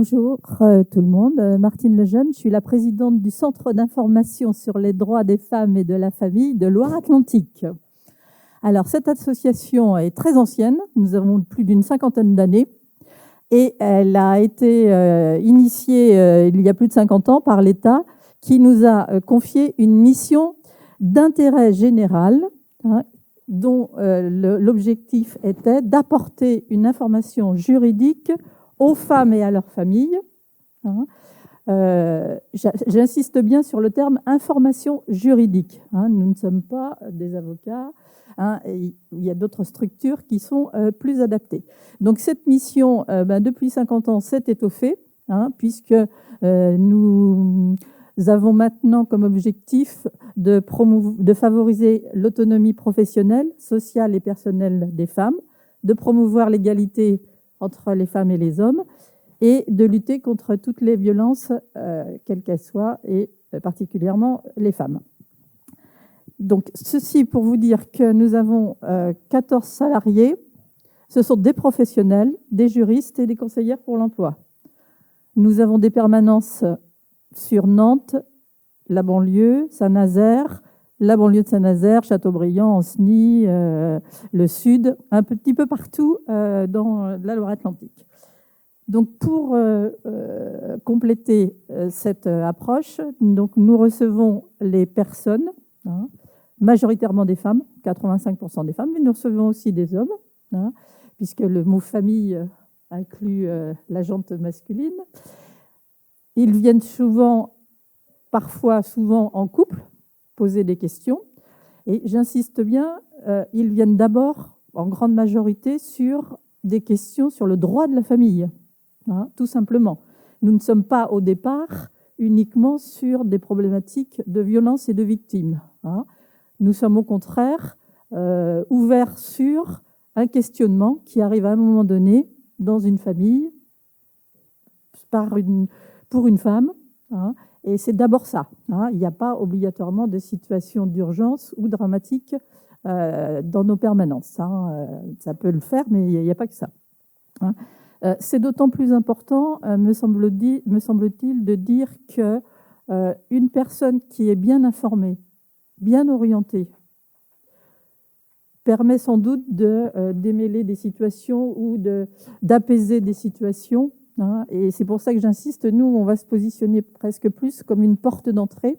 Bonjour tout le monde, Martine Lejeune, je suis la présidente du Centre d'information sur les droits des femmes et de la famille de Loire-Atlantique. Alors cette association est très ancienne, nous avons plus d'une cinquantaine d'années et elle a été initiée il y a plus de 50 ans par l'État qui nous a confié une mission d'intérêt général dont l'objectif était d'apporter une information juridique aux femmes et à leurs familles. J'insiste bien sur le terme information juridique. Nous ne sommes pas des avocats. Il y a d'autres structures qui sont plus adaptées. Donc cette mission, depuis 50 ans, s'est étoffée, puisque nous avons maintenant comme objectif de favoriser l'autonomie professionnelle, sociale et personnelle des femmes, de promouvoir l'égalité entre les femmes et les hommes, et de lutter contre toutes les violences, quelles qu'elles soient, et particulièrement les femmes. Donc, ceci pour vous dire que nous avons 14 salariés. Ce sont des professionnels, des juristes et des conseillères pour l'emploi. Nous avons des permanences sur Nantes, la banlieue, Saint-Nazaire, la banlieue de Saint-Nazaire, Châteaubriand, Ancenis, le sud, un petit peu partout dans la Loire-Atlantique. Donc pour compléter cette approche, donc nous recevons les personnes, majoritairement des femmes, 85% des femmes, mais nous recevons aussi des hommes, puisque le mot famille inclut la jante masculine. Ils viennent souvent en couple, poser des questions. Et j'insiste bien, ils viennent d'abord, en grande majorité, sur des questions sur le droit de la famille, tout simplement. Nous ne sommes pas au départ uniquement sur des problématiques de violence et de victimes. Nous sommes au contraire ouverts sur un questionnement qui arrive à un moment donné dans une famille pour une femme. Et c'est d'abord ça. Il n'y a pas obligatoirement de situation d'urgence ou dramatique dans nos permanences. Ça peut le faire, mais il n'y a pas que ça. C'est d'autant plus important, me semble-t-il, de dire qu'une personne qui est bien informée, bien orientée, permet sans doute de démêler des situations ou d'apaiser des situations. Et c'est pour ça que j'insiste, nous, on va se positionner presque plus comme une porte d'entrée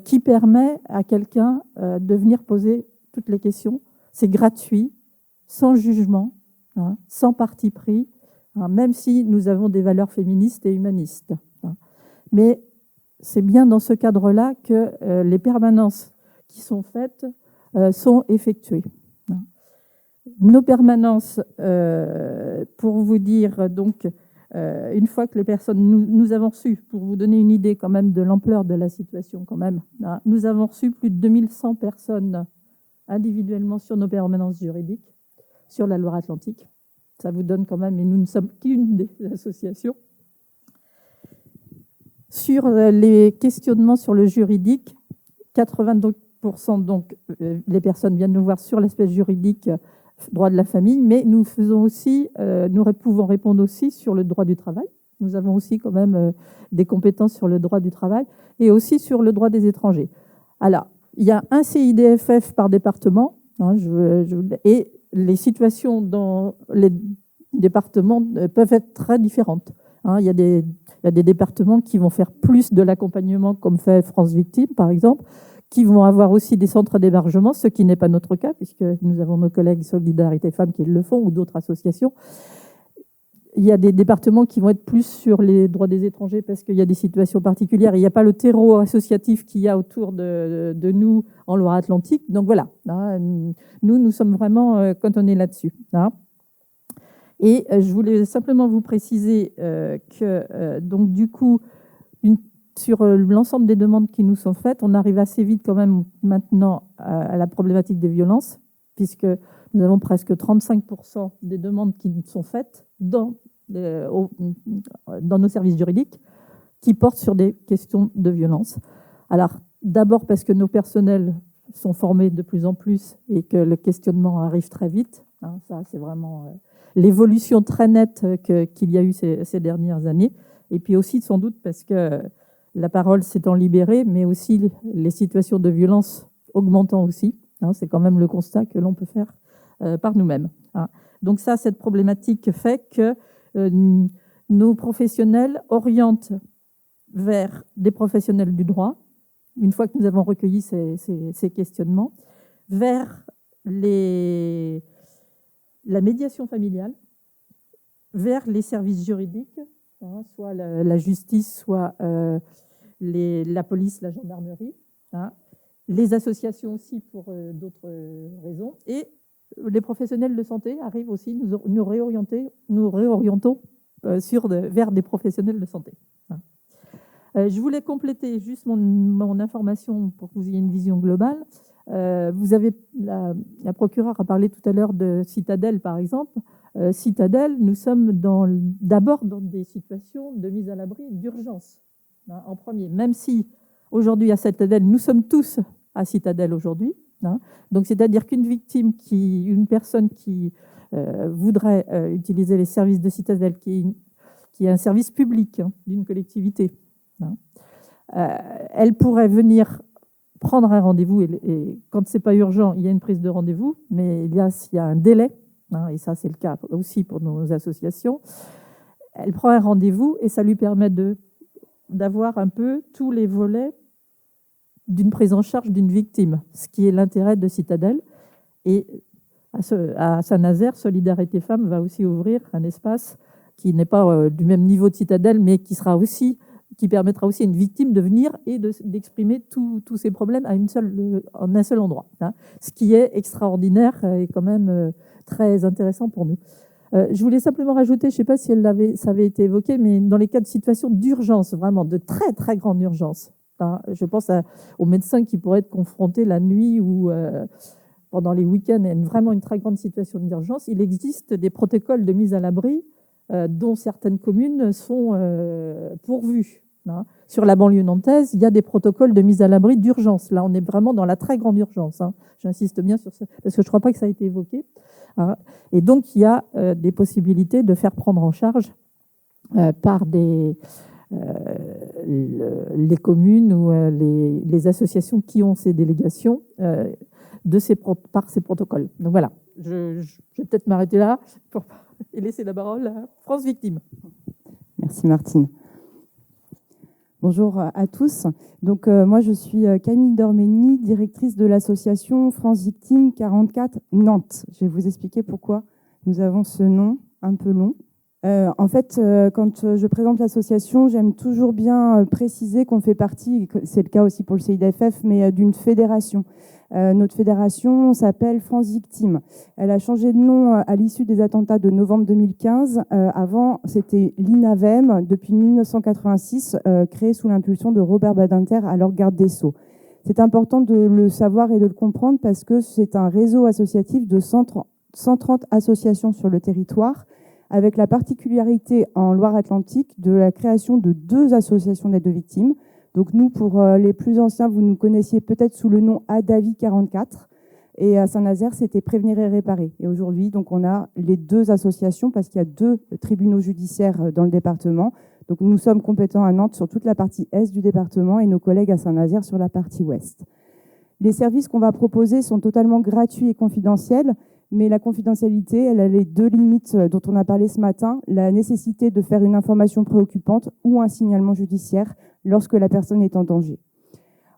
qui permet à quelqu'un de venir poser toutes les questions. C'est gratuit, sans jugement, sans parti pris, même si nous avons des valeurs féministes et humanistes. Mais c'est bien dans ce cadre-là que les permanences qui sont faites sont effectuées. Nos permanences, pour vous dire, donc, une fois que les personnes, nous avons reçu, pour vous donner une idée quand même de l'ampleur de la situation quand même, nous avons reçu plus de 2100 personnes individuellement sur nos permanences juridiques, sur la Loire-Atlantique. Ça vous donne quand même, et nous ne sommes qu'une des associations. Sur les questionnements sur le juridique, 82% donc, les personnes viennent nous voir sur l'aspect juridique, droit de la famille, mais nous faisons aussi, nous pouvons répondre aussi sur le droit du travail. Nous avons aussi quand même des compétences sur le droit du travail et aussi sur le droit des étrangers. Alors, il y a un CIDFF par département, et les situations dans les départements peuvent être très différentes. Il y a des départements qui vont faire plus de l'accompagnement, comme fait France Victime, par exemple, qui vont avoir aussi des centres d'hébergement, ce qui n'est pas notre cas, puisque nous avons nos collègues Solidarité Femmes qui le font, ou d'autres associations. Il y a des départements qui vont être plus sur les droits des étrangers, parce qu'il y a des situations particulières. Il n'y a pas le terreau associatif qu'il y a autour de nous en Loire-Atlantique. Donc voilà, nous sommes vraiment cantonnés là-dessus. Et je voulais simplement vous préciser que, donc du coup, sur l'ensemble des demandes qui nous sont faites, on arrive assez vite quand même maintenant à la problématique des violences, puisque nous avons presque 35% des demandes qui sont faites dans nos services juridiques qui portent sur des questions de violence. Alors, d'abord parce que nos personnels sont formés de plus en plus et que le questionnement arrive très vite. Ça, c'est vraiment l'évolution très nette qu'il y a eu ces dernières années. Et puis aussi, sans doute, parce que la parole s'étant libérée, mais aussi les situations de violence augmentant aussi. C'est quand même le constat que l'on peut faire par nous-mêmes. Donc ça, cette problématique fait que nos professionnels orientent vers des professionnels du droit, une fois que nous avons recueilli ces questionnements, vers la médiation familiale, vers les services juridiques, soit la justice, soit la police, la gendarmerie, les associations aussi pour d'autres raisons, et les professionnels de santé arrivent aussi, nous réorientons vers des professionnels de santé. Je voulais compléter juste mon information pour que vous ayez une vision globale. Vous avez, la procureure a parlé tout à l'heure de Citadelle, par exemple. Citadelle, nous sommes d'abord dans des situations de mise à l'abri d'urgence, en premier. Même si aujourd'hui à Citadelle, nous sommes tous à Citadelle aujourd'hui. Donc c'est-à-dire une personne qui voudrait utiliser les services de Citadelle, qui est un service public d'une collectivité, elle pourrait venir prendre un rendez-vous et quand c'est pas urgent, il y a une prise de rendez-vous, mais il y a un délai, et ça c'est le cas aussi pour nos associations. Elle prend un rendez-vous et ça lui permet d'avoir un peu tous les volets d'une prise en charge d'une victime, ce qui est l'intérêt de Citadelle. Et à Saint-Nazaire, Solidarité Femmes va aussi ouvrir un espace qui n'est pas du même niveau de Citadelle, mais qui permettra aussi à une victime de venir et d'exprimer tous ses problèmes en un seul endroit. Ce qui est extraordinaire et quand même très intéressant pour nous. Je voulais simplement rajouter, je ne sais pas si ça avait été évoqué, mais dans les cas de situation d'urgence, vraiment de très très grande urgence, je pense aux médecins qui pourraient être confrontés la nuit ou pendant les week-ends à vraiment une très grande situation d'urgence, il existe des protocoles de mise à l'abri dont certaines communes sont pourvues. Sur la banlieue nantaise, il y a des protocoles de mise à l'abri d'urgence. Là, on est vraiment dans la très grande urgence. J'insiste bien sur ça, parce que je ne crois pas que ça a été évoqué. Et donc, il y a des possibilités de faire prendre en charge par les communes ou les associations qui ont ces délégations par ces protocoles. Donc voilà, je vais peut-être m'arrêter là et laisser la parole à France Victime. Merci Martine. Bonjour à tous. Donc moi je suis Camille Dormény, directrice de l'association France Victime 44 Nantes. Je vais vous expliquer pourquoi nous avons ce nom un peu long. En fait, quand je présente l'association, j'aime toujours bien préciser qu'on fait partie, c'est le cas aussi pour le CIDFF, mais d'une fédération. Notre fédération s'appelle France Victime. Elle a changé de nom à l'issue des attentats de novembre 2015. Avant, c'était l'INAVEM, depuis 1986, créée sous l'impulsion de Robert Badinter, alors garde des Sceaux. C'est important de le savoir et de le comprendre parce que c'est un réseau associatif de 130 associations sur le territoire, avec la particularité en Loire-Atlantique de la création de 2 associations d'aide aux victimes. Donc nous, pour les plus anciens, vous nous connaissiez peut-être sous le nom ADAVI 44. Et à Saint-Nazaire, c'était Prévenir et Réparer. Et aujourd'hui, donc, on a les 2 associations parce qu'il y a 2 tribunaux judiciaires dans le département. Donc nous sommes compétents à Nantes sur toute la partie est du département et nos collègues à Saint-Nazaire sur la partie ouest. Les services qu'on va proposer sont totalement gratuits et confidentiels. Mais la confidentialité, elle a les 2 limites dont on a parlé ce matin, la nécessité de faire une information préoccupante ou un signalement judiciaire lorsque la personne est en danger.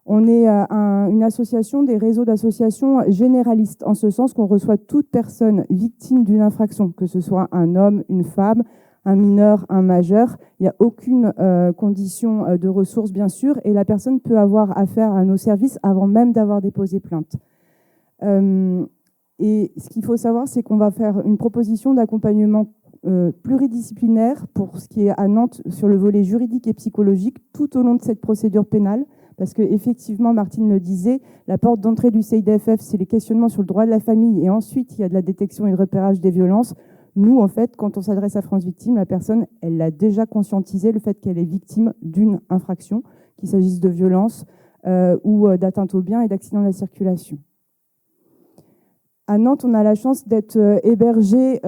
On est une association, des réseaux d'associations généralistes, en ce sens qu'on reçoit toute personne victime d'une infraction, que ce soit un homme, une femme, un mineur, un majeur. Il n'y a aucune condition de ressources, bien sûr, et la personne peut avoir affaire à nos services avant même d'avoir déposé plainte. Et ce qu'il faut savoir, c'est qu'on va faire une proposition d'accompagnement pluridisciplinaire pour ce qui est à Nantes sur le volet juridique et psychologique tout au long de cette procédure pénale. Parce qu'effectivement, Martine le disait, la porte d'entrée du CIDFF, c'est les questionnements sur le droit de la famille et ensuite il y a de la détection et de repérage des violences. Nous, en fait, quand on s'adresse à France Victime, la personne, elle a déjà conscientisé le fait qu'elle est victime d'une infraction, qu'il s'agisse de violence ou d'atteinte aux biens et d'accident de la circulation. À Nantes, on a la chance d'être hébergé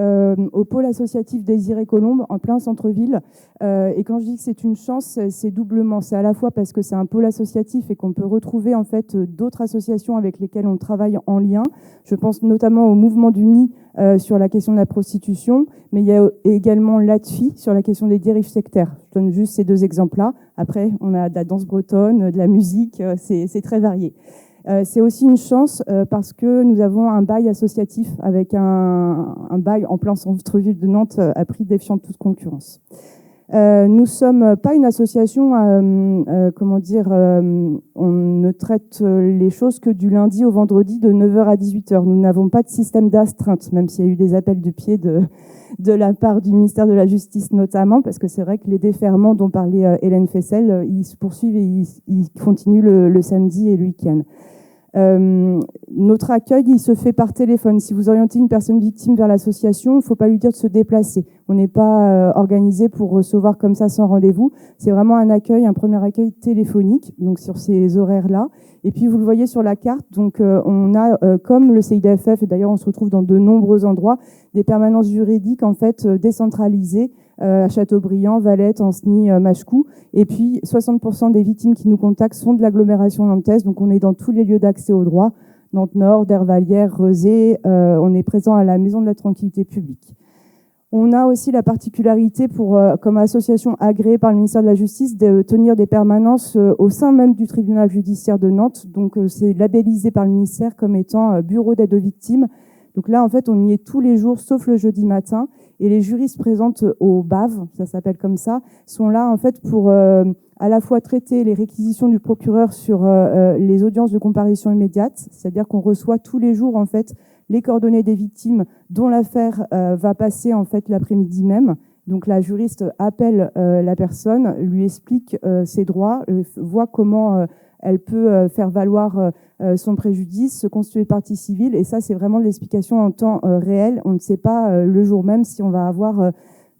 au pôle associatif Désiré-Colombe, en plein centre-ville. Et quand je dis que c'est une chance, c'est doublement. C'est à la fois parce que c'est un pôle associatif et qu'on peut retrouver en fait d'autres associations avec lesquelles on travaille en lien. Je pense notamment au Mouvement d'Uni sur la question de la prostitution, mais il y a également l'ATFI sur la question des dérives sectaires. Je donne juste ces deux exemples-là. Après, on a de la danse bretonne, de la musique, c'est très varié. C'est aussi une chance parce que nous avons un bail associatif avec un bail en plein centre-ville de Nantes à prix défiant de toute concurrence. Nous ne sommes pas une association, on ne traite les choses que du lundi au vendredi de 9h à 18h. Nous n'avons pas de système d'astreinte, même s'il y a eu des appels du pied de la part du ministère de la Justice notamment, parce que c'est vrai que les déferrements dont parlait Hélène Fessel, ils se poursuivent et ils continuent le samedi et le week-end. Notre accueil, il se fait par téléphone. Si vous orientez une personne victime vers l'association, il ne faut pas lui dire de se déplacer. On n'est pas organisé pour recevoir comme ça sans rendez-vous. C'est vraiment un accueil, un premier accueil téléphonique, donc sur ces horaires-là. Et puis vous le voyez sur la carte, donc on a, comme le CIDFF, et d'ailleurs on se retrouve dans de nombreux endroits, des permanences juridiques en fait décentralisées à Châteaubriand, Valette, Ancenis, Machecou. Et puis 60% des victimes qui nous contactent sont de l'agglomération nantaise, donc on est dans tous les lieux d'accès au droit, Nantes Nord, Dervalières, Rezé, on est présent à la Maison de la Tranquillité publique. On a aussi la particularité, comme association agréée par le ministère de la Justice, de tenir des permanences au sein même du tribunal judiciaire de Nantes. Donc c'est labellisé par le ministère comme étant bureau d'aide aux victimes. Donc là, en fait, on y est tous les jours, sauf le jeudi matin. Et les juristes présentes au BAV, ça s'appelle comme ça, sont là en fait pour à la fois traiter les réquisitions du procureur sur les audiences de comparution immédiate, c'est-à-dire qu'on reçoit tous les jours en fait les coordonnées des victimes dont l'affaire va passer en fait l'après-midi même. Donc la juriste appelle la personne, lui explique ses droits, voit comment elle peut faire valoir son préjudice, se constituer partie civile. Et ça, c'est vraiment de l'explication en temps réel. On ne sait pas le jour même si on va avoir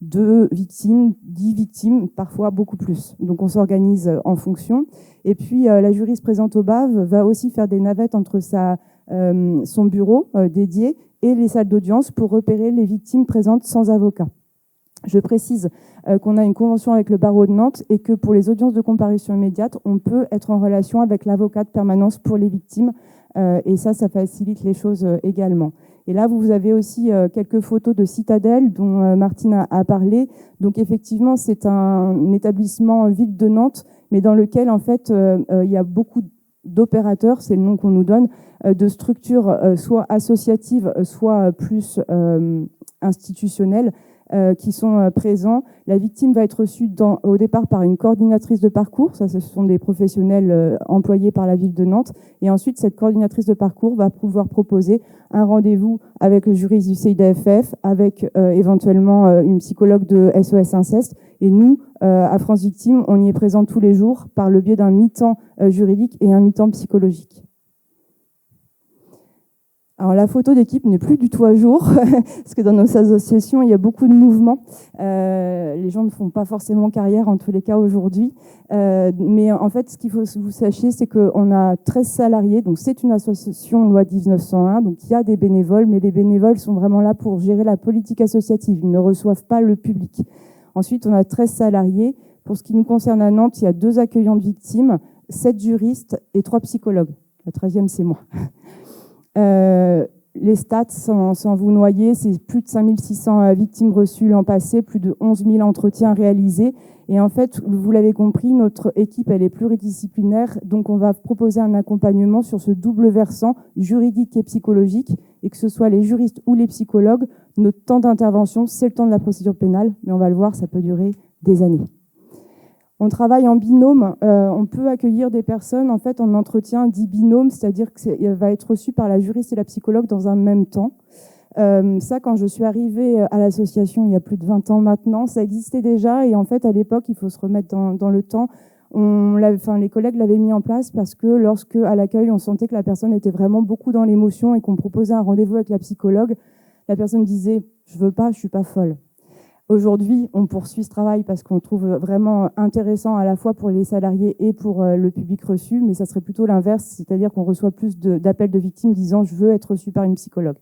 2 victimes, 10 victimes, parfois beaucoup plus. Donc on s'organise en fonction. Et puis la juriste présente au BAV va aussi faire des navettes entre son bureau dédié et les salles d'audience pour repérer les victimes présentes sans avocat. Je précise qu'on a une convention avec le barreau de Nantes et que pour les audiences de comparution immédiate, on peut être en relation avec l'avocat de permanence pour les victimes et ça facilite les choses également. Et là, vous avez aussi quelques photos de Citadelle dont Martine a parlé. Donc effectivement, c'est un établissement ville de Nantes, mais dans lequel en fait il y a beaucoup d'opérateurs, c'est le nom qu'on nous donne, de structures soit associatives, soit plus institutionnelles, qui sont présents. La victime va être reçue au départ par une coordinatrice de parcours. Ça, ce sont des professionnels employés par la ville de Nantes. Et ensuite, cette coordinatrice de parcours va pouvoir proposer un rendez-vous avec le juriste du CIDFF, avec éventuellement une psychologue de SOS Inceste. Et nous, à France Victime, on y est présent tous les jours par le biais d'un mi-temps juridique et un mi-temps psychologique. Alors la photo d'équipe n'est plus du tout à jour, parce que dans nos associations, il y a beaucoup de mouvements. Les gens ne font pas forcément carrière, en tous les cas aujourd'hui. Mais en fait, ce qu'il faut que vous sachiez, c'est qu'on a 13 salariés. Donc c'est une association loi 1901, donc il y a des bénévoles, mais les bénévoles sont vraiment là pour gérer la politique associative. Ils ne reçoivent pas le public. Ensuite, on a 13 salariés. Pour ce qui nous concerne à Nantes, il y a 2 accueillants de victimes, 7 juristes et 3 psychologues. La 13e, c'est moi. Les stats, sans vous noyer, c'est plus de 5600 victimes reçues l'an passé, plus de 11 000 entretiens réalisés. Et en fait, vous l'avez compris, notre équipe, elle est pluridisciplinaire. Donc, on va proposer un accompagnement sur ce double versant juridique et psychologique. Et que ce soit les juristes ou les psychologues, notre temps d'intervention, c'est le temps de la procédure pénale. Mais on va le voir, ça peut durer des années. On travaille en binôme, on peut accueillir des personnes en fait en entretien dit binôme, c'est-à-dire qu'elle va être reçue par la juriste et la psychologue dans un même temps. Ça, quand je suis arrivée à l'association il y a plus de 20 ans maintenant, ça existait déjà et en fait à l'époque, il faut se remettre dans le temps. Les collègues l'avaient mis en place parce que lorsque à l'accueil, on sentait que la personne était vraiment beaucoup dans l'émotion et qu'on proposait un rendez-vous avec la psychologue, la personne disait « je veux pas, je suis pas folle ». Aujourd'hui, on poursuit ce travail parce qu'on trouve vraiment intéressant à la fois pour les salariés et pour le public reçu, mais ça serait plutôt l'inverse, c'est-à-dire qu'on reçoit plus d'appels de victimes disant « je veux être reçu par une psychologue ».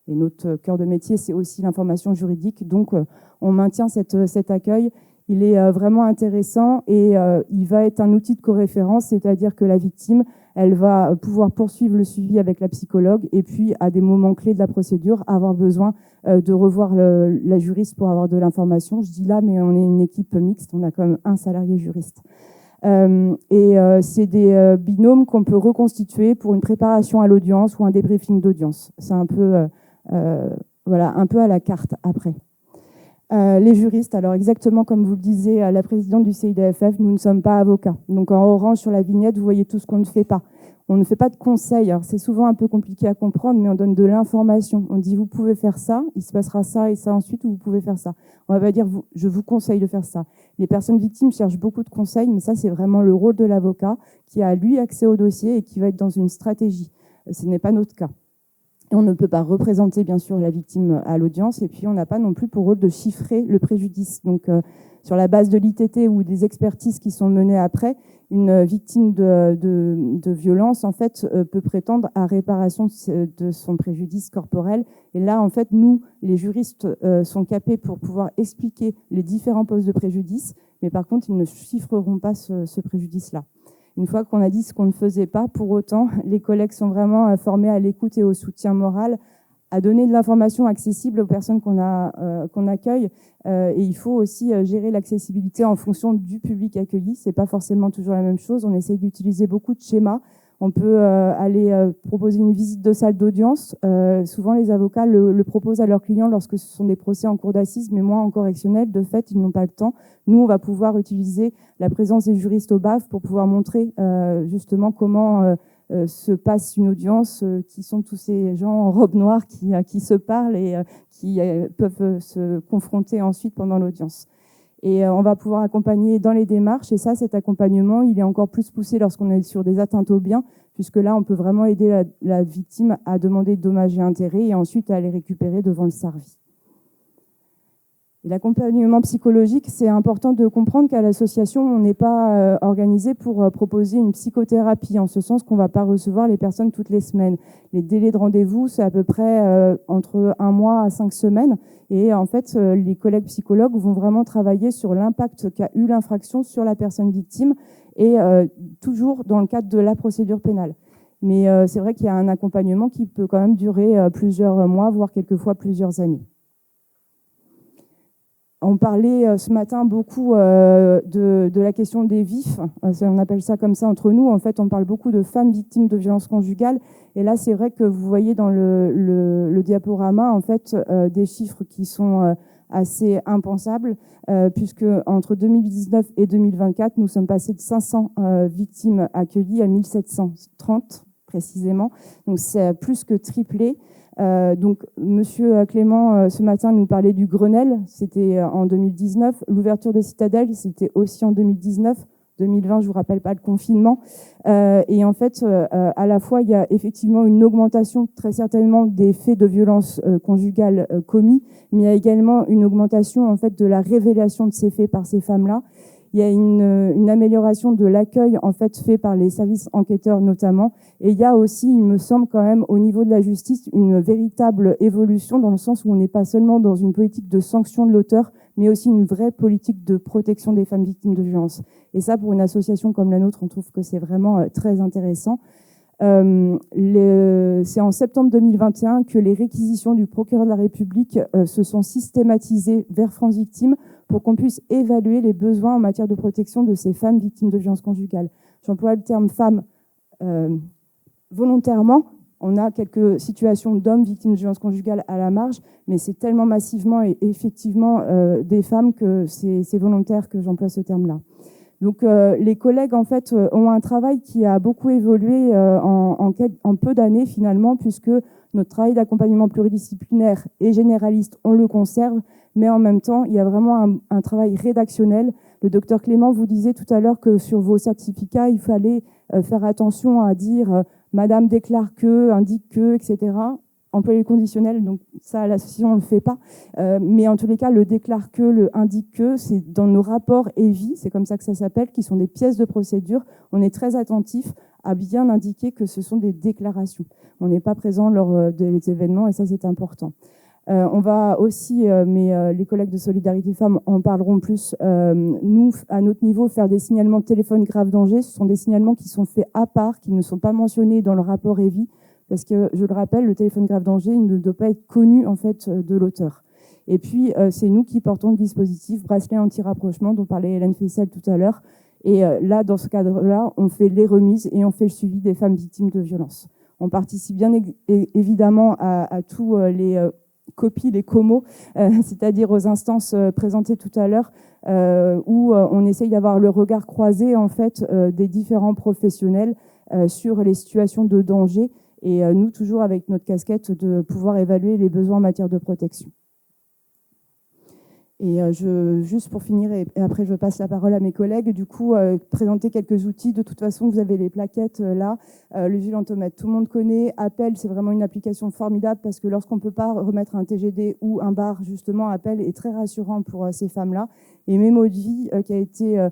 Et notre cœur de métier, c'est aussi l'information juridique. Donc, on maintient cet accueil. Il est vraiment intéressant et il va être un outil de coréférence, c'est-à-dire que la victime, elle va pouvoir poursuivre le suivi avec la psychologue et puis, à des moments clés de la procédure, avoir besoin de revoir la juriste pour avoir de l'information. Je dis là, mais on est une équipe mixte, on a quand même un salarié juriste. C'est des binômes qu'on peut reconstituer pour une préparation à l'audience ou un débriefing d'audience. C'est un peu, voilà, un peu à la carte après. Les juristes, alors exactement comme vous le disiez, la présidente du CIDFF, nous ne sommes pas avocats. Donc en orange sur la vignette, vous voyez tout ce qu'on ne fait pas. On ne fait pas de conseils. Alors c'est souvent un peu compliqué à comprendre, mais on donne de l'information. On dit vous pouvez faire ça, il se passera ça et ça ensuite, ou vous pouvez faire ça. On va pas dire je vous conseille de faire ça. Les personnes victimes cherchent beaucoup de conseils, mais ça c'est vraiment le rôle de l'avocat qui a lui accès au dossier et qui va être dans une stratégie. Ce n'est pas notre cas. Et on ne peut pas représenter, bien sûr, la victime à l'audience. Et puis, on n'a pas non plus pour rôle de chiffrer le préjudice. Donc, sur la base de l'ITT ou des expertises qui sont menées après, une victime de violence, en fait, peut prétendre à réparation de son préjudice corporel. Et là, en fait, nous, les juristes, sont capés pour pouvoir expliquer les différents postes de préjudice. Mais par contre, ils ne chiffreront pas ce préjudice-là. Une fois qu'on a dit ce qu'on ne faisait pas, pour autant, les collègues sont vraiment formés à l'écoute et au soutien moral, à donner de l'information accessible aux personnes qu'on accueille. Et il faut aussi gérer l'accessibilité en fonction du public accueilli. Ce n'est pas forcément toujours la même chose. On essaye d'utiliser beaucoup de schémas. On peut aller proposer une visite de salle d'audience. Souvent, les avocats le proposent à leurs clients lorsque ce sont des procès en cour d'assises, mais moins en correctionnel. De fait, ils n'ont pas le temps. Nous, on va pouvoir utiliser la présence des juristes au BAF pour pouvoir montrer justement comment se passe une audience, qui sont tous ces gens en robe noire qui se parlent et qui peuvent se confronter ensuite pendant l'audience. Et on va pouvoir accompagner dans les démarches. Et ça, cet accompagnement, il est encore plus poussé lorsqu'on est sur des atteintes aux biens, puisque là, on peut vraiment aider la victime à demander dommages et intérêts et ensuite à les récupérer devant le SARVI. L'accompagnement psychologique, c'est important de comprendre qu'à l'association, on n'est pas organisé pour proposer une psychothérapie, en ce sens qu'on ne va pas recevoir les personnes toutes les semaines. Les délais de rendez-vous, c'est à peu près entre 1 mois à 5 semaines. Et en fait, les collègues psychologues vont vraiment travailler sur l'impact qu'a eu l'infraction sur la personne victime et toujours dans le cadre de la procédure pénale. Mais c'est vrai qu'il y a un accompagnement qui peut quand même durer plusieurs mois, voire quelquefois plusieurs années. On parlait ce matin beaucoup de la question des vifs. On appelle ça comme ça entre nous. En fait, on parle beaucoup de femmes victimes de violences conjugales. Et là, c'est vrai que vous voyez dans le diaporama, en fait, des chiffres qui sont assez impensables, puisque entre 2019 et 2024, nous sommes passés de 500 victimes accueillies à 1730 précisément. Donc, c'est plus que triplé. Donc, Monsieur Clément, ce matin, nous parlait du Grenelle, c'était en 2019. L'ouverture de Citadelle, c'était aussi en 2019. 2020, je vous rappelle pas le confinement. Et en fait, à la fois, il y a effectivement une augmentation très certainement des faits de violence conjugale commis, mais il y a également une augmentation en fait de la révélation de ces faits par ces femmes-là. Il y a une amélioration de l'accueil en fait fait par les services enquêteurs notamment. Et il y a aussi, il me semble quand même, au niveau de la justice, une véritable évolution dans le sens où on n'est pas seulement dans une politique de sanction de l'auteur, mais aussi une vraie politique de protection des femmes victimes de violences. Et ça, pour une association comme la nôtre, on trouve que c'est vraiment très intéressant. C'est en septembre 2021 que les réquisitions du procureur de la République se sont systématisées vers France Victimes pour qu'on puisse évaluer les besoins en matière de protection de ces femmes victimes de violences conjugales. J'emploie le terme femmes volontairement. On a quelques situations d'hommes victimes de violences conjugales à la marge, mais c'est tellement massivement et effectivement des femmes que c'est volontaire que j'emploie ce terme-là. Donc les collègues en fait ont un travail qui a beaucoup évolué en peu d'années finalement, puisque notre travail d'accompagnement pluridisciplinaire et généraliste, on le conserve, mais en même temps, il y a vraiment un travail rédactionnel. Le docteur Clément vous disait tout à l'heure que sur vos certificats, il fallait faire attention à dire Madame déclare que, indique que, etc. Employé conditionnel, donc ça, à l'association, on ne le fait pas. Mais en tous les cas, le déclare que, le indique que, c'est dans nos rapports EVI, c'est comme ça que ça s'appelle, qui sont des pièces de procédure. On est très attentif à bien indiquer que ce sont des déclarations. On n'est pas présent lors des événements et ça, c'est important. On va aussi, mais les collègues de Solidarité Femmes en parleront plus, nous, à notre niveau, faire des signalements de téléphone grave danger. Ce sont des signalements qui sont faits à part, qui ne sont pas mentionnés dans le rapport EVI, parce que, je le rappelle, le téléphone grave danger il ne doit pas être connu en fait, de l'auteur. Et puis, c'est nous qui portons le dispositif bracelet anti-rapprochement dont parlait Hélène Fessel tout à l'heure. Et là, dans ce cadre-là, on fait les remises et on fait le suivi des femmes victimes de violences. On participe bien évidemment à tous les copies, les comos, c'est-à-dire aux instances présentées tout à l'heure, où on essaye d'avoir le regard croisé en fait, des différents professionnels sur les situations de danger. Et nous, toujours avec notre casquette, de pouvoir évaluer les besoins en matière de protection. Et juste pour finir, et après je passe la parole à mes collègues, du coup, présenter quelques outils. De toute façon, vous avez les plaquettes là, le Violentomètre, tout le monde connaît. Appel, c'est vraiment une application formidable parce que lorsqu'on ne peut pas remettre un TGD ou un bar, justement, Appel est très rassurant pour ces femmes-là. Et Mémo de vie, qui a été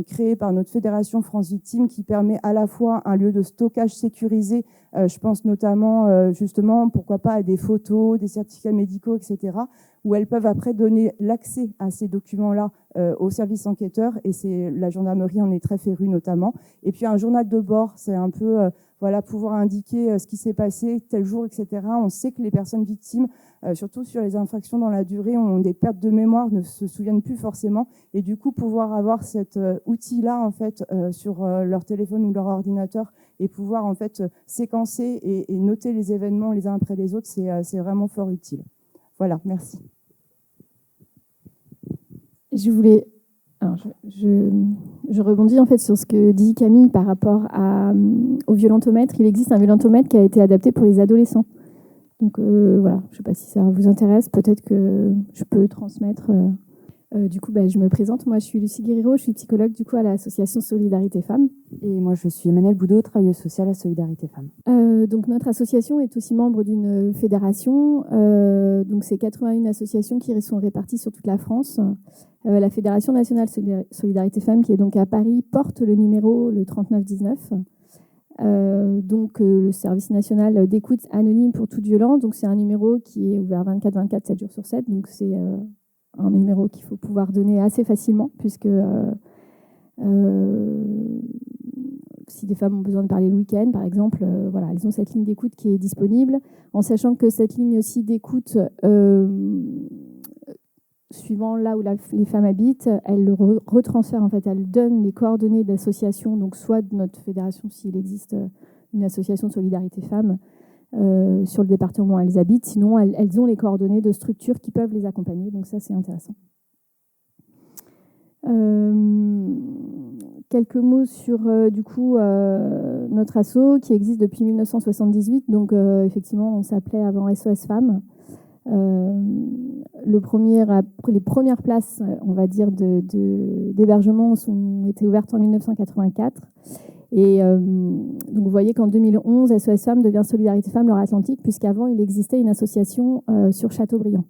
créé par notre fédération France Victime, qui permet à la fois un lieu de stockage sécurisé, je pense notamment, justement, pourquoi pas à des photos, des certificats médicaux, etc., où elles peuvent après donner l'accès à ces documents-là aux services enquêteurs, et c'est la gendarmerie en est très férue notamment. Et puis un journal de bord, c'est un peu voilà, pouvoir indiquer ce qui s'est passé tel jour, etc. On sait que les personnes victimes, surtout sur les infractions dans la durée, ont des pertes de mémoire, ne se souviennent plus forcément, et du coup pouvoir avoir cet outil-là en fait sur leur téléphone ou leur ordinateur et pouvoir en fait séquencer et noter les événements les uns après les autres, c'est vraiment fort utile. Voilà, merci. Je voulais... Alors je rebondis en fait sur ce que dit Camille par rapport au violentomètre. Il existe un violentomètre qui a été adapté pour les adolescents. Donc voilà, je ne sais pas si ça vous intéresse. Peut-être que je peux transmettre... du coup, je me présente. Moi, je suis Lucie Guerrero, je suis psychologue du coup à l'association Solidarité Femmes. Et moi, je suis Emmanuelle Boudot, travailleuse sociale à Solidarité Femmes. Donc, notre association est aussi membre d'une fédération. Donc, c'est 81 associations qui sont réparties sur toute la France. La Fédération nationale Solidarité Femmes, qui est donc à Paris, porte le numéro le 3919. Donc, le service national d'écoute anonyme pour toute violence. Donc, c'est un numéro qui est ouvert 24/24, 7 jours sur 7. Donc, c'est un numéro qu'il faut pouvoir donner assez facilement, puisque si des femmes ont besoin de parler le week-end, par exemple, voilà, elles ont cette ligne d'écoute qui est disponible, en sachant que cette ligne aussi d'écoute, suivant là où les femmes habitent, elles le retransfèrent, en fait, elles donnent les coordonnées d'associations, donc soit de notre fédération, s'il existe une association de solidarité femmes, sur le département où elles habitent. Sinon, elles ont les coordonnées de structures qui peuvent les accompagner. Donc ça, c'est intéressant. Quelques mots sur, du coup, notre asso qui existe depuis 1978. Donc, effectivement, on s'appelait avant SOS Femmes. Les premières places, on va dire, d'hébergement ont été ouvertes en 1984. Et donc vous voyez qu'en 2011, SOS Femmes devient Solidarité Femmes Loire-Atlantique, puisqu'avant, il existait une association sur Châteaubriand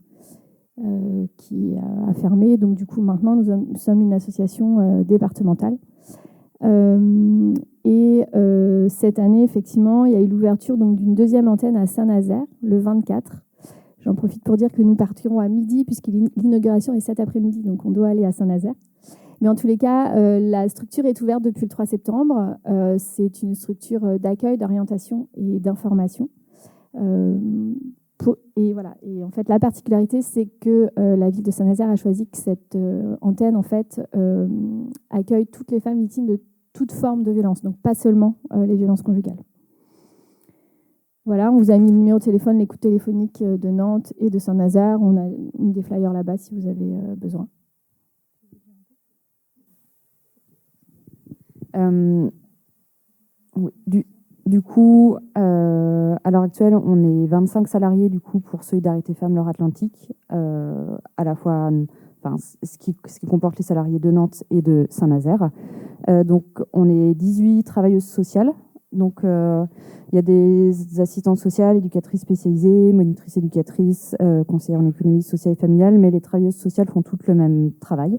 qui a fermé. Donc du coup, maintenant, nous sommes une association départementale. Cette année, effectivement, il y a eu l'ouverture d'une deuxième antenne à Saint-Nazaire, le 24. J'en profite pour dire que nous partirons à midi, puisque l'inauguration est cet après-midi, donc on doit aller à Saint-Nazaire. Mais en tous les cas, la structure est ouverte depuis le 3 septembre. C'est une structure d'accueil, d'orientation et d'information. Et voilà. Et en fait, la particularité, c'est que la ville de Saint-Nazaire a choisi que cette antenne, en fait, accueille toutes les femmes victimes de toute forme de violence, donc pas seulement les violences conjugales. Voilà, on vous a mis le numéro de téléphone, l'écoute téléphonique de Nantes et de Saint-Nazaire. On a mis des flyers là-bas si vous avez besoin. Du coup, à l'heure actuelle, on est 25 salariés du coup pour Solidarité Femmes Loire-Atlantique, à la fois, ce qui comporte les salariés de Nantes et de Saint-Nazaire. Donc, on est 18 travailleuses sociales. Donc, il y a des assistantes sociales, éducatrices spécialisées, monitrices éducatrices, conseillères en économie sociale et familiale, mais les travailleuses sociales font toutes le même travail.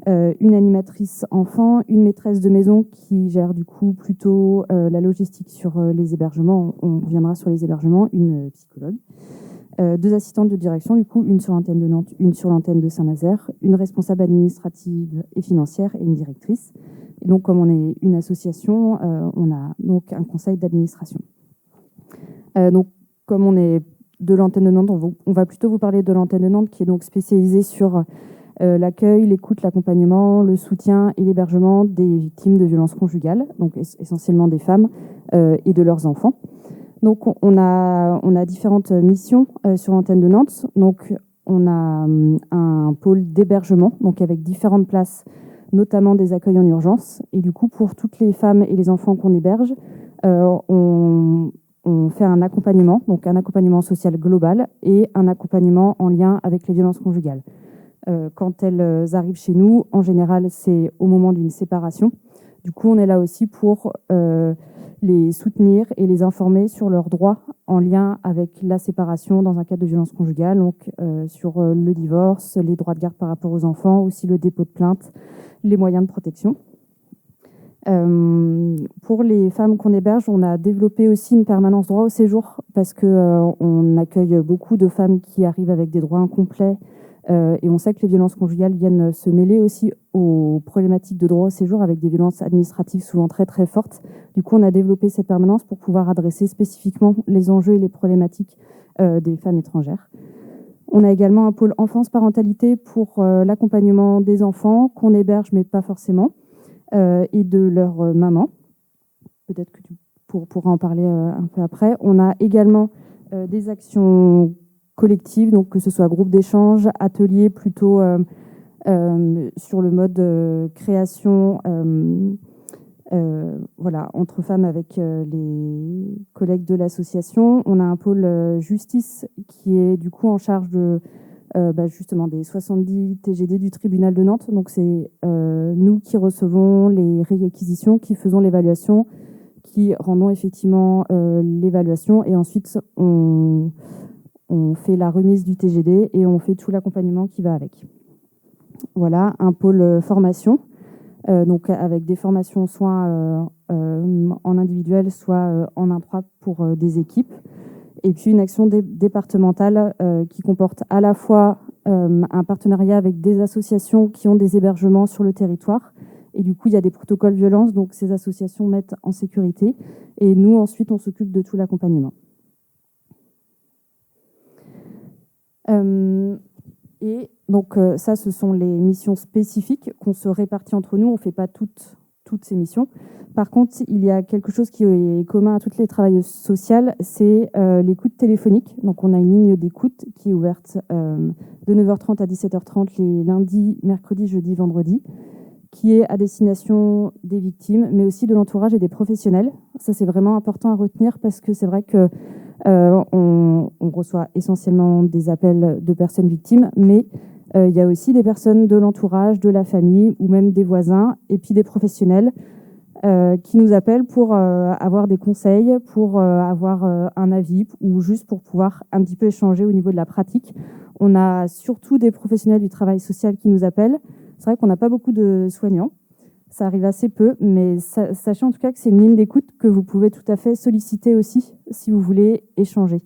une animatrice enfant, une maîtresse de maison qui gère du coup plutôt la logistique sur les hébergements. On reviendra sur les hébergements, une psychologue. 2 assistantes de direction, du coup, une sur l'antenne de Nantes, une sur l'antenne de Saint-Nazaire, une responsable administrative et financière et une directrice. Et donc, comme on est une association, on a donc un conseil d'administration. Donc, comme on est de l'antenne de Nantes, on va plutôt vous parler de l'antenne de Nantes qui est donc spécialisée sur l'accueil, l'écoute, l'accompagnement, le soutien et l'hébergement des victimes de violences conjugales, donc essentiellement des femmes et de leurs enfants. Donc, on a différentes missions sur l'antenne de Nantes. Donc, on a un pôle d'hébergement, donc avec différentes places, notamment des accueils en urgence. Et du coup, pour toutes les femmes et les enfants qu'on héberge, on fait un accompagnement, donc un accompagnement social global et un accompagnement en lien avec les violences conjugales. Quand elles arrivent chez nous, en général, c'est au moment d'une séparation. Du coup, on est là aussi pour les soutenir et les informer sur leurs droits en lien avec la séparation dans un cadre de violence conjugale, donc sur le divorce, les droits de garde par rapport aux enfants, aussi le dépôt de plainte, les moyens de protection. Pour les femmes qu'on héberge, on a développé aussi une permanence droit au séjour parce qu'on accueille beaucoup de femmes qui arrivent avec des droits incomplets et on sait que les violences conjugales viennent se mêler aussi aux problématiques de droit au séjour avec des violences administratives souvent très très fortes. Du coup, on a développé cette permanence pour pouvoir adresser spécifiquement les enjeux et les problématiques des femmes étrangères. On a également un pôle enfance-parentalité pour l'accompagnement des enfants qu'on héberge mais pas forcément et de leur maman. Peut-être que tu pourras en parler un peu après. On a également des actions collectives, donc que ce soit groupe d'échange, atelier plutôt sur le mode création voilà, entre femmes avec les collègues de l'association. On a un pôle justice qui est du coup en charge de justement des 70 TGD du tribunal de Nantes. Donc c'est nous qui recevons les réquisitions, qui faisons l'évaluation, qui rendons effectivement l'évaluation et ensuite on fait la remise du TGD et on fait tout l'accompagnement qui va avec. Voilà, un pôle formation, donc avec des formations soit en individuel, soit en impro pour des équipes. Et puis une action départementale qui comporte à la fois un partenariat avec des associations qui ont des hébergements sur le territoire. Et du coup, il y a des protocoles violences, donc ces associations mettent en sécurité. Et nous, ensuite, on s'occupe de tout l'accompagnement. Et donc ça, ce sont les missions spécifiques qu'on se répartit entre nous. On ne fait pas toutes ces missions. Par contre, il y a quelque chose qui est commun à toutes les travailleuses sociales, c'est l'écoute téléphonique. Donc on a une ligne d'écoute qui est ouverte de 9h30 à 17h30 les lundis, mercredis, jeudis, vendredis, qui est à destination des victimes, mais aussi de l'entourage et des professionnels. Ça, c'est vraiment important à retenir parce que c'est vrai que on reçoit essentiellement des appels de personnes victimes, mais il y a aussi des personnes de l'entourage, de la famille ou même des voisins et puis des professionnels qui nous appellent pour avoir des conseils, pour avoir un avis ou juste pour pouvoir un petit peu échanger au niveau de la pratique. On a surtout des professionnels du travail social qui nous appellent. C'est vrai qu'on n'a pas beaucoup de soignants. Ça arrive assez peu, mais sachez en tout cas que c'est une ligne d'écoute que vous pouvez tout à fait solliciter aussi si vous voulez échanger